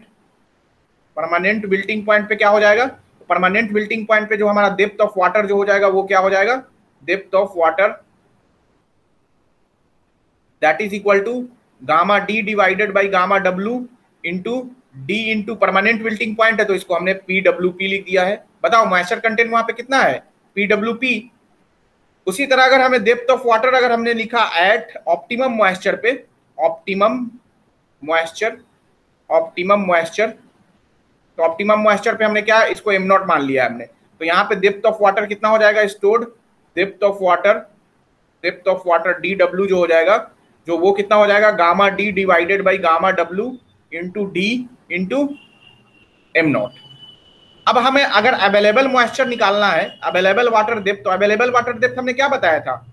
permanent wilting point पे क्या हो जाएगा, परमानेंट विल्टिंग पॉइंट पे जो हमारा डेप्थ ऑफ वाटर जो हो जाएगा वो क्या हो जाएगा, depth of water that is equal to gamma D divided by gamma W into D into permanent wilting point है तो इसको हमने पी डब्ल्यू पी लिख दिया है। बताओ मॉइस्चर कंटेंट वहां पे कितना है, पी डब्ल्यू पी। उसी तरह अगर हमें डेप्थ ऑफ वाटर अगर हमने लिखा एट ऑप्टिमम मॉइस्चर पे, ऑप्टिमम मॉइस्चर, ऑप्टिमम मॉइस्चर, तो ऑप्टिमम मॉइस्चर पे हमने क्या, इसको एम नॉट मान लिया हमने, तो यहाँ पे डेप्थ ऑफ वाटर कितना हो जाएगा, stored depth of water D W जो हो जाएगा, जो वो कितना हो जाएगा, gamma D divided by gamma W into D into am not. अब हमें अगर अवेलेबल मॉइस्चर निकालना है, अवेलेबल वाटर डेप्थ, तो अवेलेबल वाटर डेप्थ हमने क्या बताया था,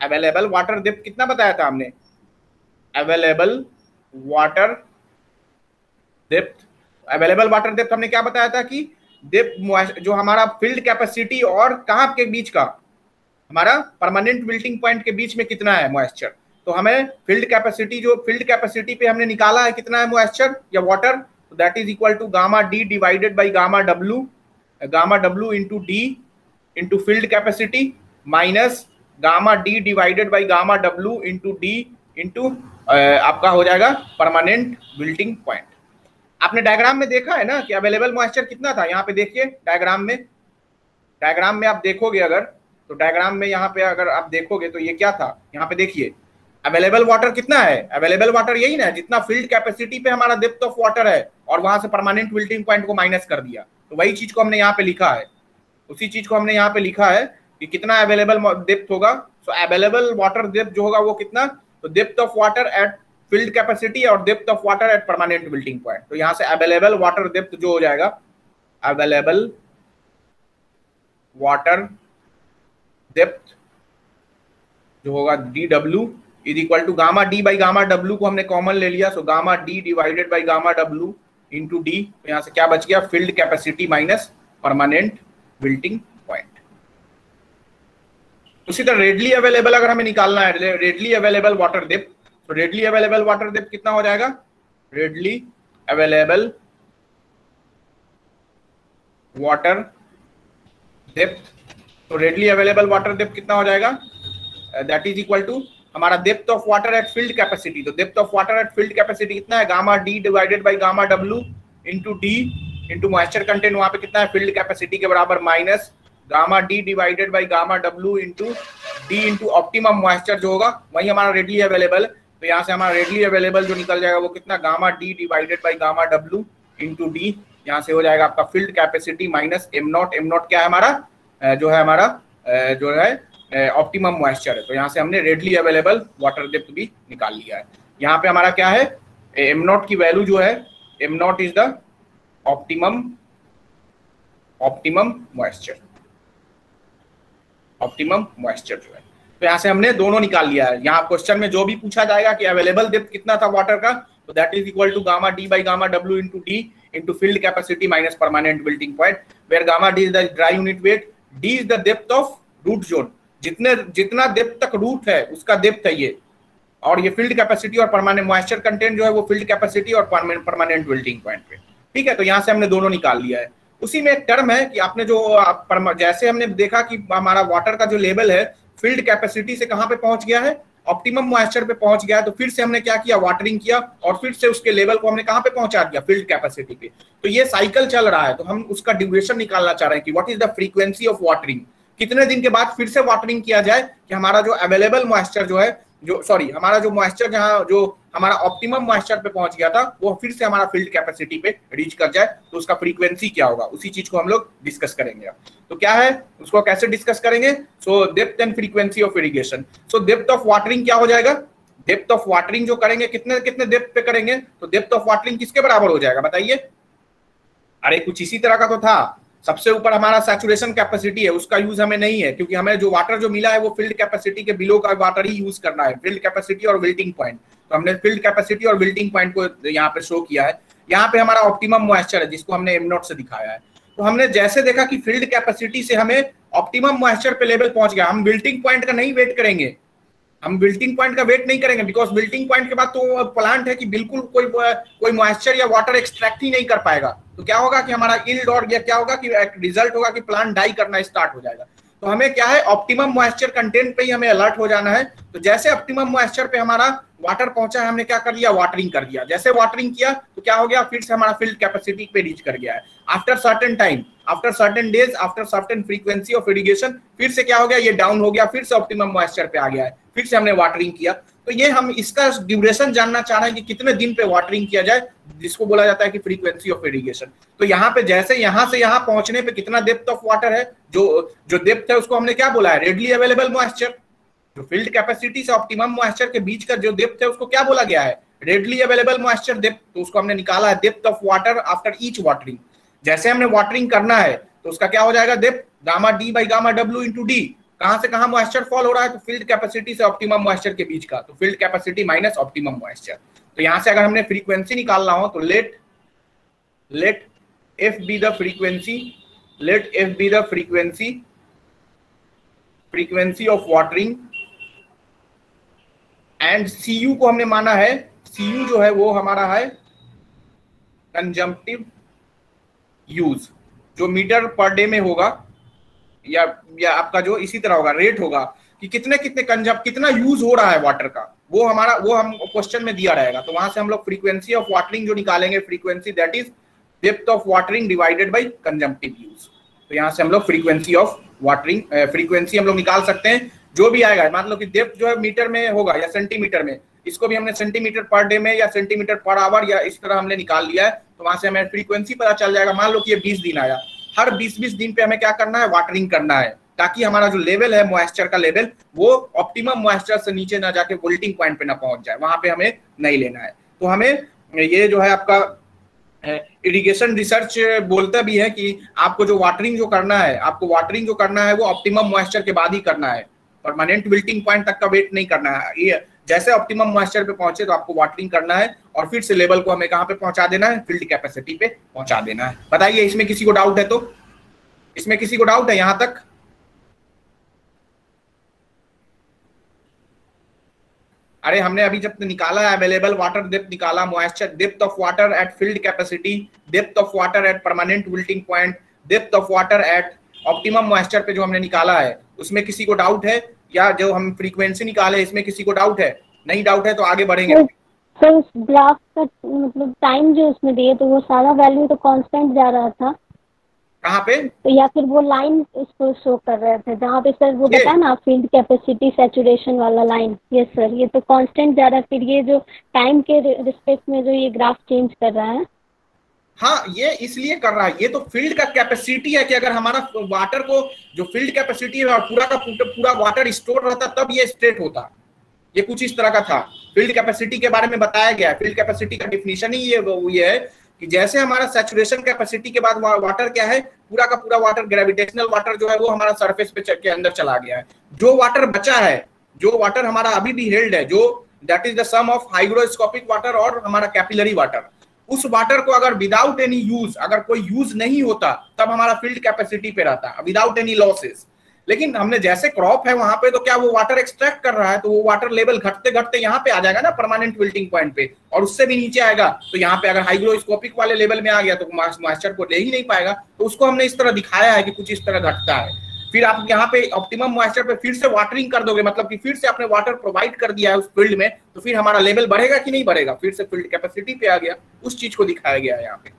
अवेलेबल वाटर डेप्थ कितना बताया था हमने, available water depth, available water depth हमने क्या बताया था कि डेप्थ जो हमारा फील्ड कैपेसिटी और कहाँ के बीच का, हमारा परमानेंट विल्टिंग पॉइंट के बीच में कितना है मॉइस्चर, तो हमें फील्ड कैपेसिटी, जो फील्ड कैपेसिटी पे हमने निकाला है कितना है मॉइस्चर या वाटर, तो that is equal to gamma D divided by gamma W into D into field capacity minus gamma D divided by gamma W into D into आपका हो जाएगा परमानेंट विल्टिंग पॉइंट। आपने डायग्राम में देखा है ना कि अवेलेबल मॉइस्चर कितना था, यहाँ पे देखिए डायग्राम में आप देखोगे अगर, तो डायग्राम में यहाँ पे अगर आप देखोगे तो ये क्या था, यहाँ पे देखिए अवेलेबल वाटर कितना है, अवेलेबल वाटर यही ना जितना फील्ड कैपेसिटी पे हमारा डेप्थ ऑफ वाटर है और वहां से परमानेंट विल्टिंग पॉइंट को माइनस कर दिया, तो वही चीज को हमने यहाँ पे लिखा है, उसी चीज को हमने यहाँ पे लिखा है कि कितना अवेलेबल डेप्थ होगा। सो अवेलेबल वाटर डेप्थ जो होगा वो कितना, तो depth of water at field capacity और depth of water at permanent wilting point, तो यहाँ से अवेलेबल वाटर डेप्थ जो हो जाएगा, अवेलेबल वाटर डेप्थ जो होगा D W is equal to gamma D by gamma W को हमने कॉमन ले लिया, so gamma D divided by gamma W into D, तो यहाँ से क्या बच गया, field capacity minus permanent wilting point. उसी तरह रेडली अवेलेबल अगर हमें निकालना है, रेडली अवेलेबल वाटर डेप्थ, तो रेडली अवेलेबल वाटर डेप्थ कितना हो जाएगा, रेडली अवेलेबल वाटर डेप्थ, तो रेडली अवेलेबल वाटर डेप्थ कितना हो जाएगा, दैट इज इक्वल टू हमारा depth of water at field capacity, तो depth of water at field capacity कितना है, gamma D divided by gamma W into D into moisture content वहां पे कितना है, फील्ड कैपेसिटी के बराबर minus gamma D divided by gamma W into D into optimum moisture जो होगा वही हमारा रेडली अवेलेबल, तो यहाँ से हमारा रेडली अवेलेबल जो निकल जाएगा वो कितना, gamma D divided by gamma W into D, यहाँ से हो जाएगा आपका field capacity minus am not क्या है हमारा, जो है हमारा जो है ऑप्टिमम मॉइस्चर है, तो यहाँ से हमने रेडली अवेलेबल वाटर डेप्थ भी निकाल लिया है। यहाँ पे हमारा क्या है, एम नॉट की वैल्यू जो है, am not is the optimum moisture, optimum moisture जो है, तो यहाँ से हमने दोनों निकाल लिया है। यहाँ क्वेश्चन में जो भी पूछा जाएगा कि अवेलेबल डेप्थ कितना था वाटर का, तो that is equal to gamma D by gamma W into D into field capacity minus permanent wilting point, where gamma D is the dry unit weight, D is the depth of root zone, जितना depth तक root है उसका depth है ये, और ये field capacity और permanent moisture content जो है वो फील्ड कैपेसिटी और परमानेंट विल्टिंग पॉइंट पे, ठीक है। तो यहाँ से हमने दोनों निकाल लिया है। उसी में एक टर्म है कि आपने जो जैसे हमने देखा कि हमारा वाटर का जो लेवल है फील्ड कैपेसिटी से कहाँ पे पहुंच गया है, ऑप्टिमम मॉइस्चर पे पहुंच गया है, तो फिर से हमने क्या किया, वाटरिंग किया और फिर से उसके लेवल को हमने कहाँ पे पहुंचा दिया, फील्ड कैपेसिटी पे। तो ये साइकिल चल रहा है, तो हम उसका ड्यूरेशन निकालना चाह रहे हैं कि what is the frequency of watering, कितने दिन के बाद फिर से वाटरिंग किया जाए कि हमारा जो अवेलेबल मॉइस्चर जो है, जो सॉरी हमारा जो मॉइस्चर जहाँ जो हमारा ऑप्टिमम मॉइस्चर पे पहुंच गया था वो फिर से हमारा फील्ड कैपेसिटी पे रीच कर जाए, तो उसका फ्रीक्वेंसी क्या होगा, उसी चीज को हम लोग डिस्कस करेंगे। तो क्या है, उसको कैसे डिस्कस करेंगे, so depth and frequency of irrigation. So depth of watering क्या हो जाएगा, डेप्थ ऑफ वाटरिंग जो करेंगे कितने कितने डेप्थ पे करेंगे, तो डेप्थ ऑफ वाटरिंग किसके बराबर हो जाएगा बताइए। अरे कुछ इसी तरह का तो था, सबसे ऊपर हमारा सैचुरेशन कैपेसिटी है, उसका यूज हमें नहीं है क्योंकि हमें जो वाटर जो मिला है वो फील्ड कैपेसिटी के बिलो का वाटर ही यूज करना है, फील्ड कैपेसिटी और विल्टिंग पॉइंट। तो हमने फील्ड कैपेसिटी और विल्टिंग पॉइंट को यहाँ पे शो किया है। यहाँ पे हमारा ऑप्टिमम मॉइस्चर है जिसको हमने m0 से दिखाया है। तो हमने जैसे देखा कि फील्ड कैपेसिटी से हमें ऑप्टिमम मॉइस्चर पे लेवल पहुंच गया, हम विल्टिंग पॉइंट का नहीं वेट करेंगे, हम विल्टिंग पॉइंट का वेट नहीं करेंगे, बिकॉज विल्टिंग पॉइंट के बाद तो प्लांट है कि बिल्कुल कोई मॉइस्चर या वाटर एक्सट्रैक्ट ही नहीं कर पाएगा। तो क्या होगा कि हमारा यील्ड और या क्या होगा कि रिजल्ट होगा कि प्लांट डाई करना स्टार्ट हो जाएगा। तो हमें क्या है, ऑप्टिमम मॉइस्चर कंटेंट पे ही हमें अलर्ट हो जाना है। तो जैसे ऑप्टिमम मॉइस्चर पे हमारा वाटर पहुंचा है, हमने क्या कर लिया, वाटरिंग कर दिया। जैसे वाटरिंग किया तो क्या हो गया, फिर से हमारा फील्ड कैपेसिटी पे रीच कर गया है। After certain time, after certain days, after certain frequency of irrigation फिर से क्या हो गया, ये डाउन हो गया, फिर से ऑप्टिमम मॉइस्चर पे आ गया है, फिर से हमने वाटरिंग किया। तो ये हम इसका ड्यूरेशन जानना चाह रहे हैं कि कितने दिन पे वाटरिंग किया जाए, जिसको बोला जाता है कि फ्रीक्वेंसी ऑफ इरिगेशन। तो यहाँ पे जैसे यहाँ से यहाँ पहुंचने पे कितना डेप्थ ऑफ वाटर है, जो डेप्थ है उसको हमने क्या बोला है, रेडली अवेलेबल मॉइस्चर। जो फील्ड कैपेसिटी से ऑप्टिमम मॉइस्चर के बीच का जो डेप्थ है उसको क्या बोला गया है, रेडली अवेलेबल मॉइस्चर डेप्थ। तो उसको हमने निकाला है depth of water after each watering. जैसे हमने वाटरिंग करना है तो उसका क्या हो जाएगा, depth gamma D by gamma W into D. कहां से कहां मॉइस्चर फॉल हो रहा है, तो फील्ड कैपेसिटी से ऑप्टिमम मॉइस्चर के बीच का, तो field capacity minus optimum moisture. तो यहां से अगर हमने फ्रीक्वेंसी निकालना हो तो let F be the frequency, let F be the frequency of watering and C को हमने माना है, सी जो है वो हमारा है कंजम्पटिव यूज, जो मीटर पर डे में होगा या आपका जो इसी तरह होगा, रेट होगा कि कितने कितना यूज हो रहा है वाटर का, वो हम क्वेश्चन में दिया रहेगा। तो वहां से हम लोग फ्रीक्वेंसी ऑफ वाटरिंग जो निकालेंगे, frequency that is depth of watering divided by consumptive use. तो यहाँ से हम लोग फ्रीक्वेंसी ऑफ वाटरिंग फ्रीक्वेंसी हम लोग निकाल सकते हैं, जो भी आएगा। मान लो कि डेप्थ जो है मीटर में होगा या सेंटीमीटर में, इसको भी हमने सेंटीमीटर पर डे में या सेंटीमीटर पर आवर या इस तरह हमने निकाल लिया है। तो वहां से हमें फ्रीक्वेंसी पता चल जाएगा। मान लो कि ये 20 दिन आया, हर 20-20 दिन पे हमें क्या करना है, वाटरिंग करना है, ताकि हमारा जो लेवल है मॉइस्चर का लेवल वो ऑप्टिमम मॉइस्चर से नीचे ना जाके विल्टिंग पॉइंट पे ना पहुंच जाए, वहां पे हमें नहीं लेना है। तो हमें ये जो है आपका इरिगेशन रिसर्च बोलता भी है कि आपको जो वाटरिंग जो करना है वो ऑप्टिमम मॉइस्चर के बाद ही करना है, परमानेंट विल्टिंग पॉइंट तक का वेट नहीं करना है। ये जैसे ऑप्टिमम मॉइस्चर पे पहुंचे तो आपको वाटरिंग करना है और फिर से लेवल को हमें कहां पे पहुंचा देना है, फील्ड कैपेसिटी पे पहुंचा देना है। बताइए इसमें किसी को डाउट है, तो इसमें किसी को डाउट है यहां तक? अरे हमने अभी जब निकाला है अवेलेबल वाटर डेप्थ निकाला, moisture depth of water at field capacity, depth of water at permanent wilting point, depth of water eight optimum moisture पे जो हमने निकाला है, उसमें किसी को डाउट है? या जो हम फ्रीक्वेंसी निकाले इसमें किसी को डाउट है? नहीं डाउट है तो आगे बढ़ेंगे। सर उस ग्राफ का मतलब टाइम जो उसमें दिए तो वो सारा वैल्यू तो कांस्टेंट जा रहा था, कहाँ पे? तो या फिर वो लाइन इसको शो कर रहे थे जहाँ पे सर वो बताया ना फील्ड कैपेसिटी सैचुरेशन वाला लाइन। यस सर, ये तो कांस्टेंट जा रहा है, फिर ये जो टाइम के रिस्पेक्ट में जो ये ग्राफ चेंज कर रहा है। हाँ, ये इसलिए कर रहा है, ये तो फील्ड का कैपेसिटी है कि अगर हमारा वाटर को जो फील्ड कैपेसिटी है और पूरा का पूरा वाटर स्टोर रहता तब ये स्ट्रेट होता। ये कुछ इस तरह का था। फील्ड कैपेसिटी के बारे में बताया गया है। फील्ड कैपेसिटी का डिफिनेशन ही ये है कि जैसे हमारा सैचुरेशन कैपेसिटी के बाद वाटर क्या है, पूरा का पूरा वाटर, ग्रेविटेशनल वाटर जो है वो हमारा सरफेस पे के अंदर चला गया है। जो वाटर बचा है, जो वाटर हमारा अभी भी हेल्ड है, जो that is the sum of hygroscopic water और हमारा कैपिलरी वाटर, उस वाटर को अगर विदाउट एनी यूज, अगर कोई यूज नहीं होता तब हमारा फील्ड कैपेसिटी पे रहता, विदाउट एनी लॉसेस। लेकिन हमने जैसे क्रॉप है वहां पे तो क्या वो वाटर एक्सट्रैक्ट कर रहा है, तो वो वाटर लेवल घटते घटते यहाँ पे आ जाएगा ना परमानेंट विल्टिंग पॉइंट पे, और उससे भी नीचे आएगा। तो यहाँ पे अगर हाइग्रोस्कोपिक वाले लेवल में आ गया तो मॉइस्चर को ले ही नहीं पाएगा। तो उसको हमने इस तरह दिखाया है कि कुछ इस तरह घटता है। फिर आप यहाँ पे ऑप्टिमम मॉइस्चर पे फिर से वाटरिंग कर दोगे, मतलब कि फिर से आपने वाटर प्रोवाइड कर दिया है उस फील्ड में, तो फिर हमारा लेवल बढ़ेगा कि नहीं बढ़ेगा, फिर से फील्ड कैपेसिटी पे आ गया। उस चीज को दिखाया गया है यहाँ पे।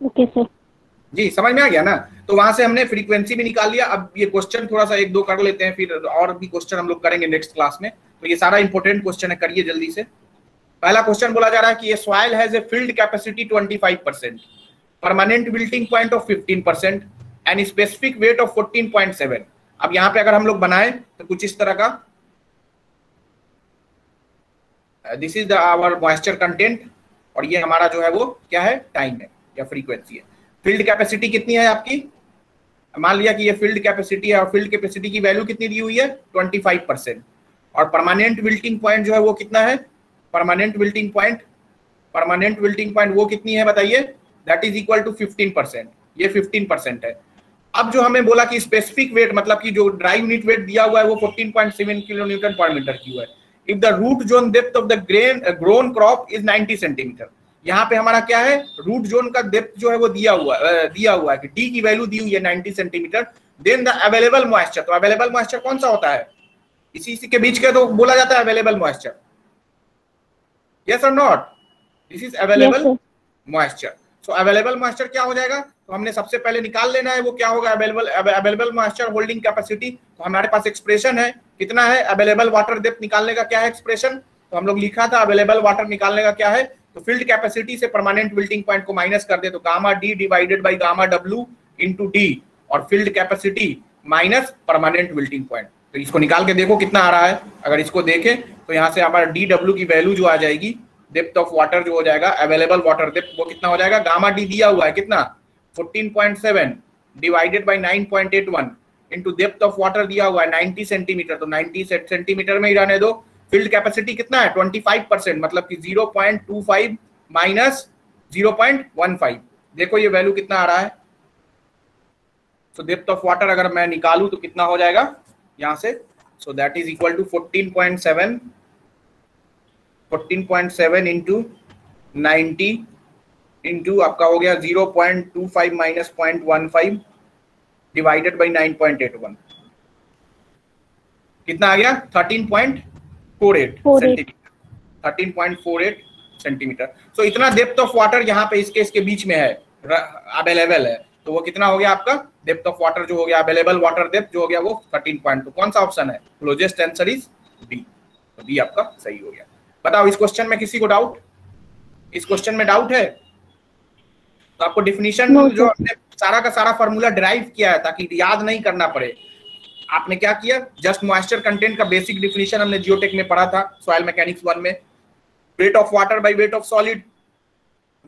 ओके सर, जी समझ में आ गया ना। तो वहां से हमने फ्रीक्वेंसी भी निकाल लिया। अब ये क्वेश्चन थोड़ा सा एक दो कर लेते हैं, फिर और भी क्वेश्चन हम लोग करेंगे नेक्स्ट क्लास में। तो ये सारा इंपॉर्टेंट क्वेश्चन है, करिए जल्दी से। पहला क्वेश्चन बोला जा रहा है कि ये soil has a field capacity 25%, permanent wilting point of 15% and specific weight of 14.7। अब यहाँ पे अगर हम लोग बनाए तो कुछ इस तरह का, this is the our moisture content, और ये हमारा जो है वो क्या है, टाइम है या फ्रीक्वेंसी है। फील्ड कैपेसिटी कितनी है आपकी, मान लिया कि ये फील्ड कैपेसिटी है, और फील्ड कैपेसिटी की वैल्यू कितनी दी हुई है 25%, और परमानेंट विल्टिंग पॉइंट जो है वो कितना है, परमानेंट विल्टिंग पॉइंट वो कितनी है बताइए, दैट इज इक्वल टू 15%, ये 15% है। अब जो हमें बोला कि स्पेसिफिक वेट, मतलब कि जो ड्राई यूनिट वेट दिया हुआ है वो 14.7 kilo newton per metre cube है। If the root zone depth of the grown crop is 90 centimetre, यहाँ पे हमारा क्या है, रूट जोन का डेप्थ जो है वो दिया हुआ है कि डी की वैल्यू दी हुई है 90 centimetre. Then the available moisture, तो अवेलेबल मॉइस्चर कौन सा होता है, इसी के बीच के तो बोला जाता है अवेलेबल मॉइस्चर, यस और not, this is available moisture. So available moisture क्या हो जाएगा, तो हमने सबसे पहले निकाल लेना है वो क्या होगा, अवेलेबल मॉइस्चर होल्डिंग कैपेसिटी। तो हमारे पास एक्सप्रेशन है, कितना है, अवेलेबल वाटर डेप्थ निकालने का क्या है एक्सप्रेशन, तो हम लोग लिखा था अवेलेबल वाटर निकालने का क्या है, तो फील्ड कैपेसिटी से परमानेंट विल्टिंग पॉइंट को माइनस कर दे तो gamma D divided by gamma W into D, और field capacity minus permanent wilting point. तो इसको निकाल के देखो कितना आ रहा है। अगर इसको देखें तो यहाँ से हमारा डी डब्ल्यू की वैल्यू जो आ जाएगी, डेप्थ ऑफ वाटर जो हो जाएगा, अवेलेबल वाटर डेप्थ, वो कितना हो जाएगा, गामा डी दिया हुआ है कितना 14.7 divided by 9.81 into depth of water दिया हुआ है 90 सेंटीमीटर, तो 90 सेंटीमीटर में ही रहने दो। फील्ड कैपेसिटी कितना है 25%, मतलब कि 0.25 माइनस 0.15, देखो ये वैल्यू कितना आ रहा है। सो डेप्थ ऑफ वाटर अगर मैं निकालूं तो कितना हो जाएगा यहाँ से, so that is equal to 14.7 into 90 into आपका हो गया 0.25 माइनस 0.15 डिवाइडेड बाई 9.81, कितना आ गया 13.48 सेंटीमीटर। सो इतना डेप्थ ऑफ वाटर यहाँ पे इसके बीच में है, अवेलेबल है। तो वो कितना हो गया आपका डेप्थ ऑफ वाटर जो हो गया, अवेलेबल वाटर डेप्थ जो हो गया वो 13. तो कौन सा ऑप्शन है, क्लोजेस्ट आंसर इज डी, तो डी आपका सही हो गया। बताओ इस क्वेश्चन में किसी को डाउट, इस क्वेश्चन में डाउट है तो आपको डिफिनीशन जो हमने सारा का सारा फार्मूला डिराइव किया है ताकि याद नहीं करना पड़े, आपने क्या किया, जस्ट मॉइस्चर कंटेंट का बेसिक डिफिनीशन हमने जियोटेक में पढ़ा था, सॉइल मैकेनिक्स 1 में। Weight of water by weight of solid,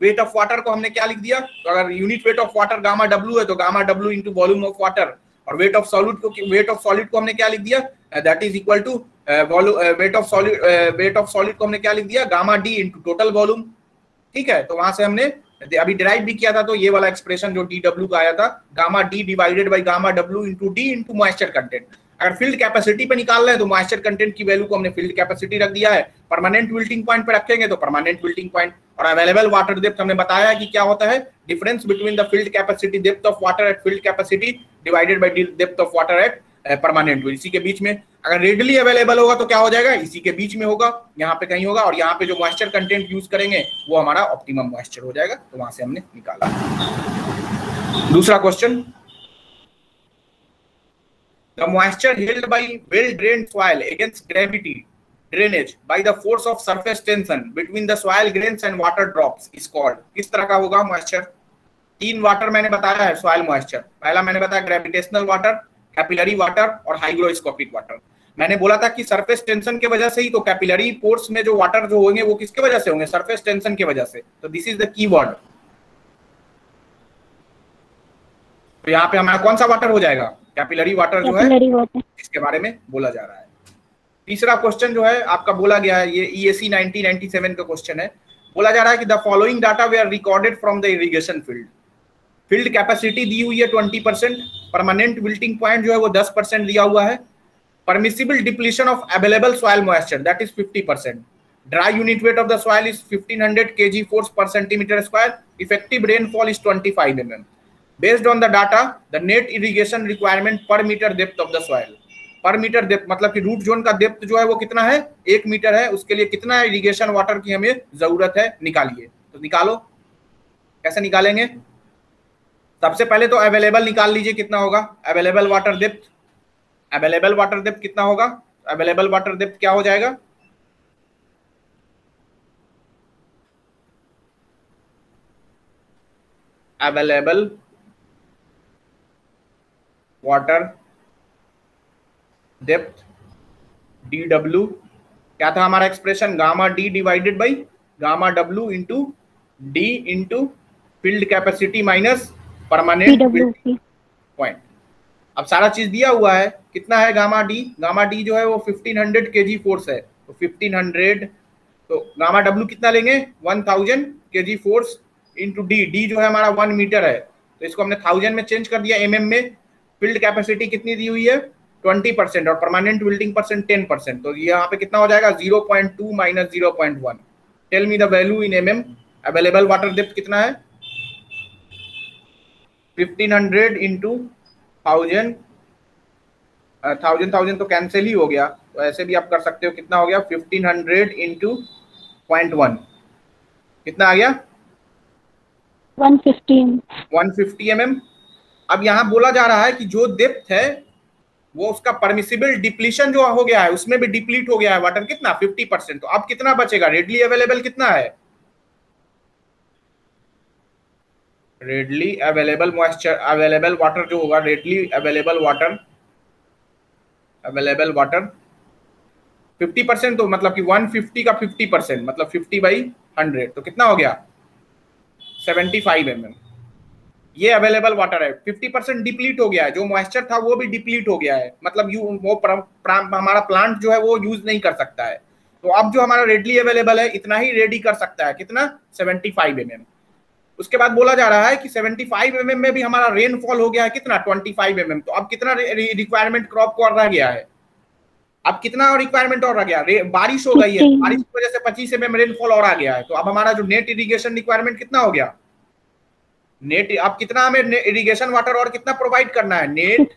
weight of water को हमने क्या लिख दिया, तो अगर unit weight of water gamma W है तो gamma W into volume of water, और वेट ऑफ सॉलिड को हमने क्या लिख दिया, that is equal to weight of solid को हमने क्या लिख दिया, gamma D into total volume. ठीक है, तो वहां से हमने अभी डिराइव भी किया था, तो ये वाला एक्सप्रेशन जो डी डब्ल्यू का आया था, gamma D divided by gamma W into D into moisture content. अगर फील्ड कैपेसिटी पे निकाल रहे हैं तो मॉइस्चर कंटेंट की वैल्यू को हमने फील्ड कैपेसिटी रख दिया है, परमानेंट विल्टिंग पॉइंट पे रखेंगे तो परमानेंट विल्टिंग पॉइंट, और अवेलेबल वाटर डेप्थ हमने बताया है कि क्या होता है, difference between the field capacity depth of water at field capacity divided by depth of water at permanent, इसी के बीच में। अगर रेडली अवेलेबल होगा तो क्या हो जाएगा, इसी के बीच में होगा, यहाँ पे कहीं होगा, और यहाँ पे जो मॉइस्चर कंटेंट यूज करेंगे वो हमारा ऑप्टिमम मॉइस्चर हो जाएगा, तो वहां से हमने निकाला। दूसरा question, the moisture held by well drained soil against gravity drainage by the force of surface tension between the soil grains and water drops is called, किस तरह का होगा मॉइस्चर। 3 वाटर मैंने बताया है सॉइल मॉइस्चर, पहला मैंने बताया ग्रेविटेशनल वाटर, कैपिलरी वाटर और हाइग्रोस्कोपिक वाटर। मैंने बोला था कि सरफेस टेंशन के वजह से ही, तो कैपिलरी पोर्स में जो वाटर जो होंगे वो किसके वजह से होंगे, सरफेस टेंशन की वजह से, तो this is the key word. तो यहाँ पे हमारा कौन सा वाटर हो जाएगा, कैपिलरी वाटर जो है, इसके बारे में बोला जा रहा है। तीसरा क्वेश्चन जो है आपका बोला गया है, ये EAC 1997 का क्वेश्चन है, बोला जा रहा है कि the following data were recorded from the irrigation field. Field capacity दी हुई है 20%, परमानेंट विल्टिंग पॉइंट जो है वो 10% दिया हुआ है, permissible depletion of available soil moisture that is 50%, dry unit weight of the soil is 1500 kg force per centimeter square, effective rainfall is 25 mm. Based on the data, the net irrigation requirement per meter depth of the soil. पर metre depth मतलब कि root zone का depth जो है वो कितना है, 1 metre है, उसके लिए कितना इरिगेशन वाटर की हमें जरूरत है, निकालिए। तो निकालो, कैसे निकालेंगे? सबसे पहले तो अवेलेबल निकाल लीजिए कितना होगा, available water depth. Available water depth कितना होगा? अवेलेबल वाटर डेप्थ क्या हो जाएगा? अवेलेबल वाटर डेप्थ DW क्या था हमारा expression, gamma D divided by gamma W into D into field capacity minus permanent point. अब सारा चीज दिया हुआ है, कितना है गामा डी जो है वो 1500 kg फोर्स है, तो 1500, तो गामा W कितना लेंगे, 1000 kg फोर्स इंटू डी जो है हमारा 1 मीटर है, तो इसको हमने 1000 में चेंज कर दिया mm में। फील्ड कैपेसिटी कितनी दी हुई है, 20% और परमानेंट विल्टिंग परसेंट 10%, तो ये यहाँ पे कितना हो जाएगा 0.2 minus 0.1। Tell me the value in mm। Available water depth कितना है, 1500 इंटू 1000 तो कैंसिल ही हो गया, तो ऐसे भी आप कर सकते हो, कितना हो गया 1500 इंटू 0.1 कितना आ गया 150 mm। अब यहाँ बोला जा रहा है कि जो डेप्थ है वो उसका परमिसिबल डिप्लीशन जो हो गया है उसमें भी डिप्लीट हो गया है वाटर, कितना 50%, तो अब कितना बचेगा, रेडली अवेलेबल कितना है, readily available moisture, available water जो होगा, रेडली अवेलेबल वाटर 50%, तो मतलब कि 150 का 50% मतलब 50/100, तो कितना हो गया 75 mm। ये अवेलेबल वाटर है, 50% डिप्लीट हो गया है, जो मॉइस्चर था वो भी डिप्लीट हो गया है, मतलब हमारा प्लांट जो है वो यूज नहीं कर सकता है। तो अब जो हमारा रेडली अवेलेबल है इतना ही रेडी कर सकता है, कितना 75 mm। उसके बाद बोला जा रहा है कि 75 mm में भी हमारा रेनफॉल हो गया है कितना 25 mm, तो अब कितना रिक्वायरमेंट क्रॉप को और रह गया है, अब कितना रिक्वायरमेंट और रह गया, बारिश हो गई है, बारिश की वजह से 25 mm रेनफॉल और आ गया है, तो अब हमारा जो नेट इरिगेशन रिक्वायरमेंट कितना हो गया, नेट अब कितना हमें इरिगेशन वाटर और कितना प्रोवाइड करना है, नेट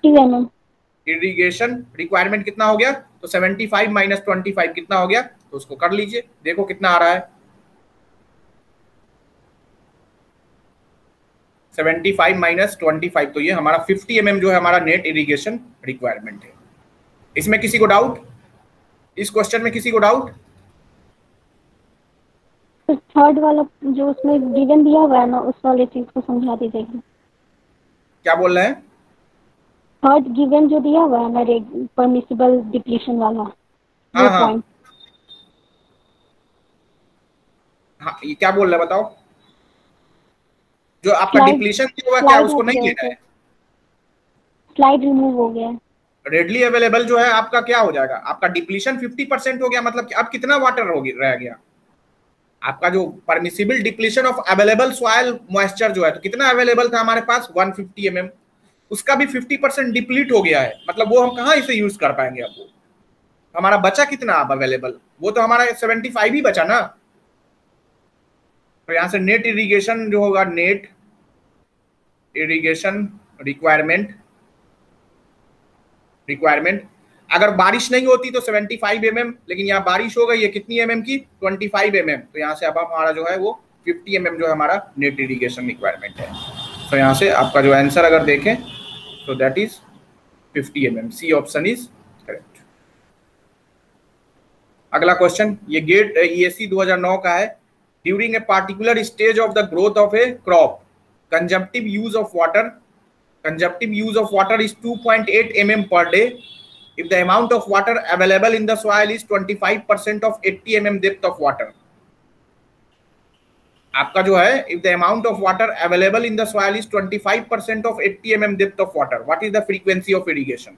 इरिगेशन रिक्वायरमेंट कितना हो गया, तो 75 माइनस 25 कितना हो गया, तो उसको कर लीजिए, देखो कितना आ रहा है 75 माइनस 25, तो ये हमारा 50 mm जो है हमारा नेट इरिगेशन रिक्वायरमेंट है। इसमें किसी को डाउट, इस क्वेश्चन में किसी को डाउट? थर्ड वाला जो उसमें गिवन दिया हुआ है ना, उस वाले चीज को समझा दीजिएगा। क्या बोल रहे हैं? थर्ड गिवन जो दिया हुआ है ना, परमिसिबल डिप्लीशन वाला, हाँ हाँ हाँ, ये क्या बोल रहे हैं बताओ, जो आपका डिप्लीशन हुआ क्या उसको नहीं लेना है, स्लाइड रिमूव हो गया है। रेडली अवेलेबल जो है आपका क्या हो जाएगा, आपका डिप्लीशन 50% हो गया, मतलब कि अब कितना वाटर रह गया, आपका जो permissible depletion of available soil moisture जो है, तो कितना अवेलेबल था हमारे पास 150 mm, उसका भी 50% डिप्लीट हो गया है, मतलब वो हम कहाँ इसे यूज कर पाएंगे, अब वो हमारा बचा कितना अब अवेलेबल, वो तो हमारा 75 ही बचा ना। तो यहाँ से नेट इरिगेशन जो होगा, नेट इरिगेशन रिक्वायरमेंट अगर बारिश नहीं होती तो 75 mm, लेकिन यहाँ बारिश हो गई है कितनी mm की 25 mm, तो यहाँ से अब हमारा जो है वो 50 mm जो है हमारा नेट इरिगेशन रिक्वायरमेंट है। तो यहाँ से आपका जो आंसर अगर देखें तो that is 50 mm, C option is correct. अगला क्वेश्चन, ये गेट ESE 2009 का है। During a particular stage of the growth of a crop, consumptive use of water is 2.8 mm per day if the amount of water available in the soil is 25% of 80 mm depth of water। आपका जो है if the amount of water available in the soil is 25% of 80 mm depth of water, what is the frequency of irrigation?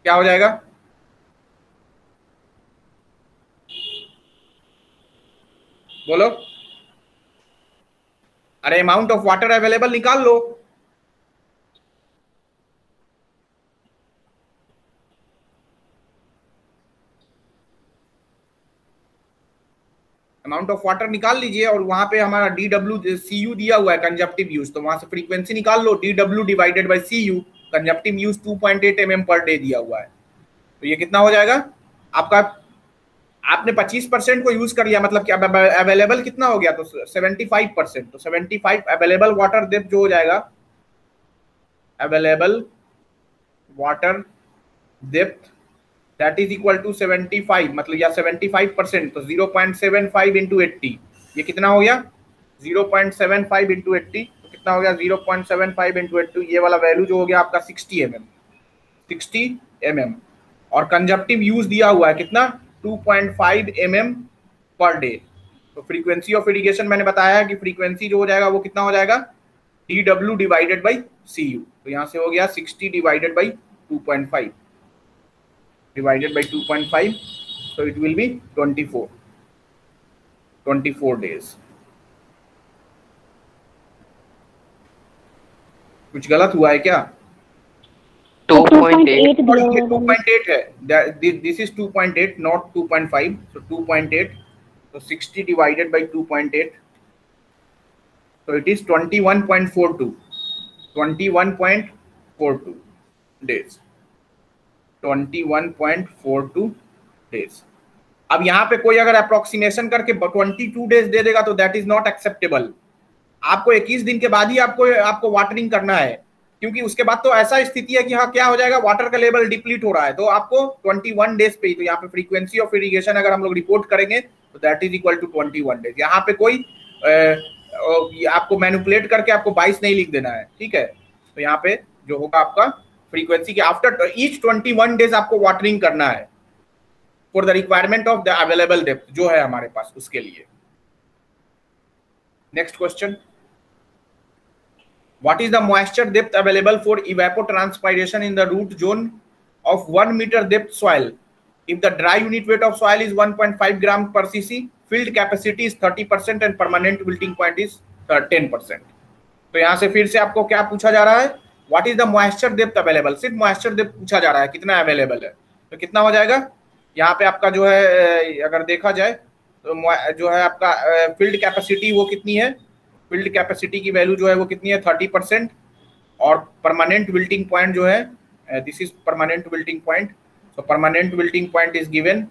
क्या हो जाएगा? बोलो। अरे amount of water available निकाल लो। Amount of water निकाल लीजिए और वहां पे हमारा DW दिया हुआ है कंजप्टिव यूज, तो वहां से फ्रीक्वेंसी निकाल लो, DW divided by CU, consumptive use 2.8 mm per day दिया हुआ है, तो ये कितना हो जाएगा आपका। आपने 25% को यूज कर लिया, मतलब कि अब अवेलेबल कितना हो गया, तो 75%, तो 75 अवेलेबल वाटर डेप्थ जो हो जाएगा, available water depth that is equal to 75, मतलब या 75%, तो 0.75 इंटू 80, ये कितना हो गया 0.75 इंटू 80, तो कितना हो गया 0.75 इंटू 80, ये वाला वैल्यू जो हो गया आपका 60 mm, और कंजप्टिव यूज दिया हुआ है कितना 2.5 mm पर डे। तो फ्रीक्वेंसी ऑफ इरिगेशन मैंने बताया है कि फ्रीक्वेंसी जो हो जाएगा वो कितना हो जाएगा DW डिवाइडेड बाई CU, तो यहाँ से हो गया 60 divided by 2.5 divided by 2.5, so it will be 24 days। कुछ गलत हुआ है क्या? 2.8 2.8 है, this is 2.8 not 2.5, so 2.8, so 60 divided by 2.8, so it is 21.42 days, 21.42 days. अब यहाँ पे कोई अगर अप्रोक्सीमेशन करके 22 डेज दे देगा तो दैट इज नॉट एक्सेप्टेबल। आपको 21 दिन के बाद ही आपको वाटरिंग करना है, क्योंकि उसके बाद तो ऐसा स्थिति है कि हाँ क्या हो जाएगा, वाटर का लेवल डिप्लीट हो रहा है, तो आपको 21 डेज पे ही, तो यहाँ पे फ्रीक्वेंसी ऑफ इरिगेशन अगर हम लोग रिपोर्ट करेंगे तो that is equal to 21 days. यहाँ पे कोई आपको मैनिपुलेट करके आपको 22 नहीं लिख देना है, ठीक है। तो यहाँ पे जो होगा आपका फ्रीक्वेंसी के आफ्टर ईच 21 डेज आपको वाटरिंग करना है for the requirement of the available depth जो है हमारे पास उसके लिए। Next question, what is the moisture depth available for evapotranspiration in the root zone of 1 meter depth soil if the dry unit weight of soil is 1.5 gram per cc, filled capacity is 30% and permanent wilting point is 10%। तो यहाँ से फिर से आपको क्या पूछा जा रहा है, what is the moisture depth available, सिर्फ मॉइस्चर डेप्थ पूछा जा रहा है, कितना अवेलेबल है, तो कितना हो जाएगा यहाँ पे आपका जो है, अगर देखा जाए तो जो है आपका फील्ड कैपेसिटी वो कितनी है, फील्ड कैपेसिटी की वैल्यू जो है वो कितनी है 30%, और परमानेंट विल्टिंग पॉइंट जो है, this is permanent wilting point, so permanent wilting point is given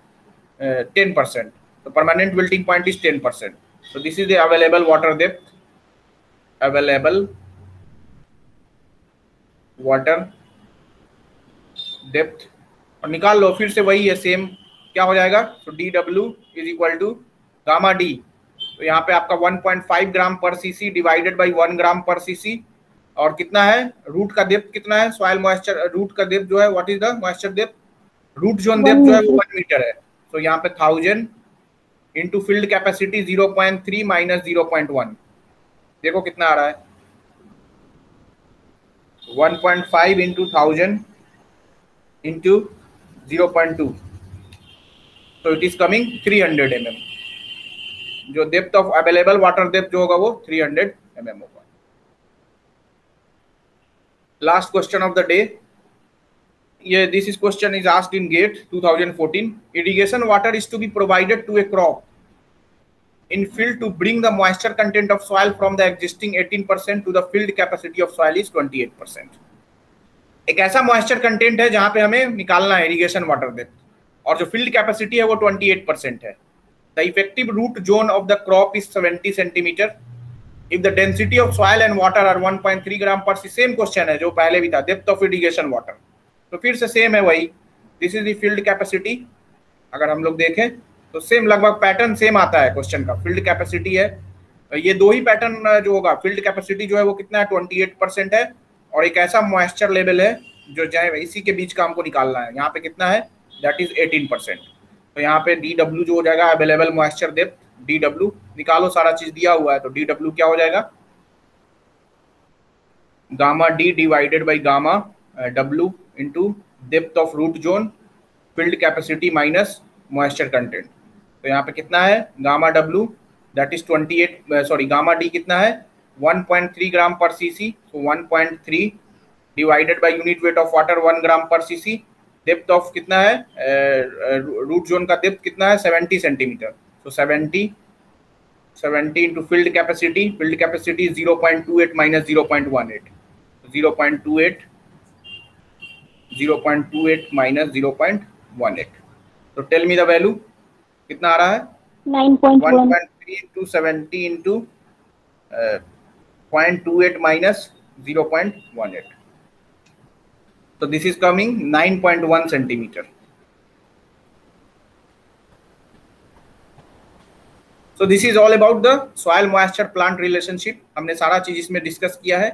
10%, so permanent wilting point is 10%, so this is the available water depth, available water depth, और निकाल लो फिर से वही है सेम, क्या हो जाएगा, तो DW is equal to gamma D, तो यहाँ पे आपका 1.5 ग्राम per CC divided by 1 gram per CC, और कितना है रूट का डेप्थ कितना है, सॉइल मॉइस्चर रूट का डेप्थ जो है, what is the moisture depth, root zone depth जो है वो 1 मीटर है, तो यहाँ पे 1000 इंटू फील्ड कैपेसिटी 0.3 माइनस 0.1, देखो कितना आ रहा है 1.5 इंटू 1000 इंटू 0.2, तो इट इज कमिंग 300 mm, जो depth of available water depth जो होगा वो 300 mm होगा। Last question of the day, ये this is question is asked in GATE 2014, irrigation water is to be provided to a crop in field to bring the moisture content of soil from the existing 18% to the filled capacity of soil is 28%। एक ऐसा moisture content है जहां पे हमें निकालना है irrigation water depth, और जो फील्ड कैपेसिटी है वो 28% है। The effective root zone of the crop is 70 centimetre if the density of soil and water are 1.3 gram per C, same question है जो पहले भी था, डेप्थ ऑफ इरिगेशन वाटर, तो फिर से सेम है वही, this is the field capacity, अगर हम लोग देखें तो सेम लगभग पैटर्न सेम आता है क्वेश्चन का, फील्ड कैपेसिटी है, ये दो ही पैटर्न जो होगा, फील्ड कैपेसिटी जो है वो कितना है 28% है, और एक ऐसा मॉइस्चर लेवल है जो चाहे इसी के बीच का हमको निकालना है, यहाँ पे कितना है दैट इज 18%, तो यहाँ पे DW जो हो जाएगा अवेलेबल मॉइस्चर डेप्थ, DW निकालो, सारा चीज दिया हुआ है, तो DW क्या हो जाएगा gamma D divided by gamma W into depth of root zone field capacity minus moisture content, तो यहाँ पे कितना है gamma W that is 28, sorry gamma D कितना है 1.3 gram per CC, so 1.3 divided by unit weight of water 1 gram per CC. Depth of कितना है, root zone का डेप्थ कितना है 70 सेंटीमीटर, तो 70 into field capacity 0.28 minus 0.18, 0.28 minus 0.18, तो tell me the value कितना आ रहा है 9.1 1.3 into 70 into 0.28 minus 0.18, so this is coming 9.1 centimeter. So this is all about the soil moisture plant relationship. हमने सारा चीज इसमें डिस्कस किया है,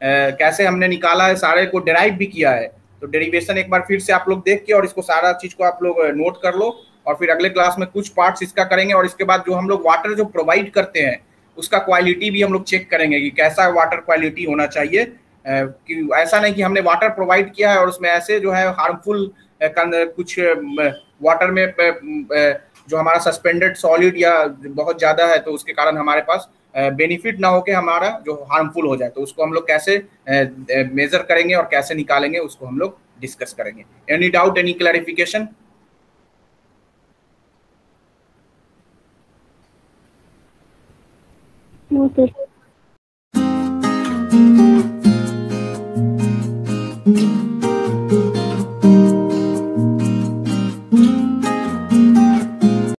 कैसे हमने निकाला है, सारे को डेराइव भी किया है। तो डेरिवेशन एक बार फिर से आप लोग देख के और इसको सारा चीज को आप लोग नोट कर लो, और फिर अगले क्लास में कुछ पार्ट्स इसका करेंगे, और इसके बाद जो हम लोग वाटर जो प्रोवाइड करते हैं उसका क्वालिटी भी हम लोग चेक करेंगे कि कैसा वाटर क्वालिटी होना चाहिए, कि ऐसा नहीं कि हमने वाटर प्रोवाइड किया है और उसमें ऐसे जो है हार्मफुल कुछ वाटर में जो हमारा सस्पेंडेड सॉलिड या बहुत ज़्यादा है तो उसके कारण हमारे पास बेनिफिट ना हो के हमारा जो हार्मफुल हो जाए, तो उसको हम लोग कैसे मेजर करेंगे और कैसे निकालेंगे उसको हम लोग डिस्कस करेंगे। Any doubt, any clarification? No sir.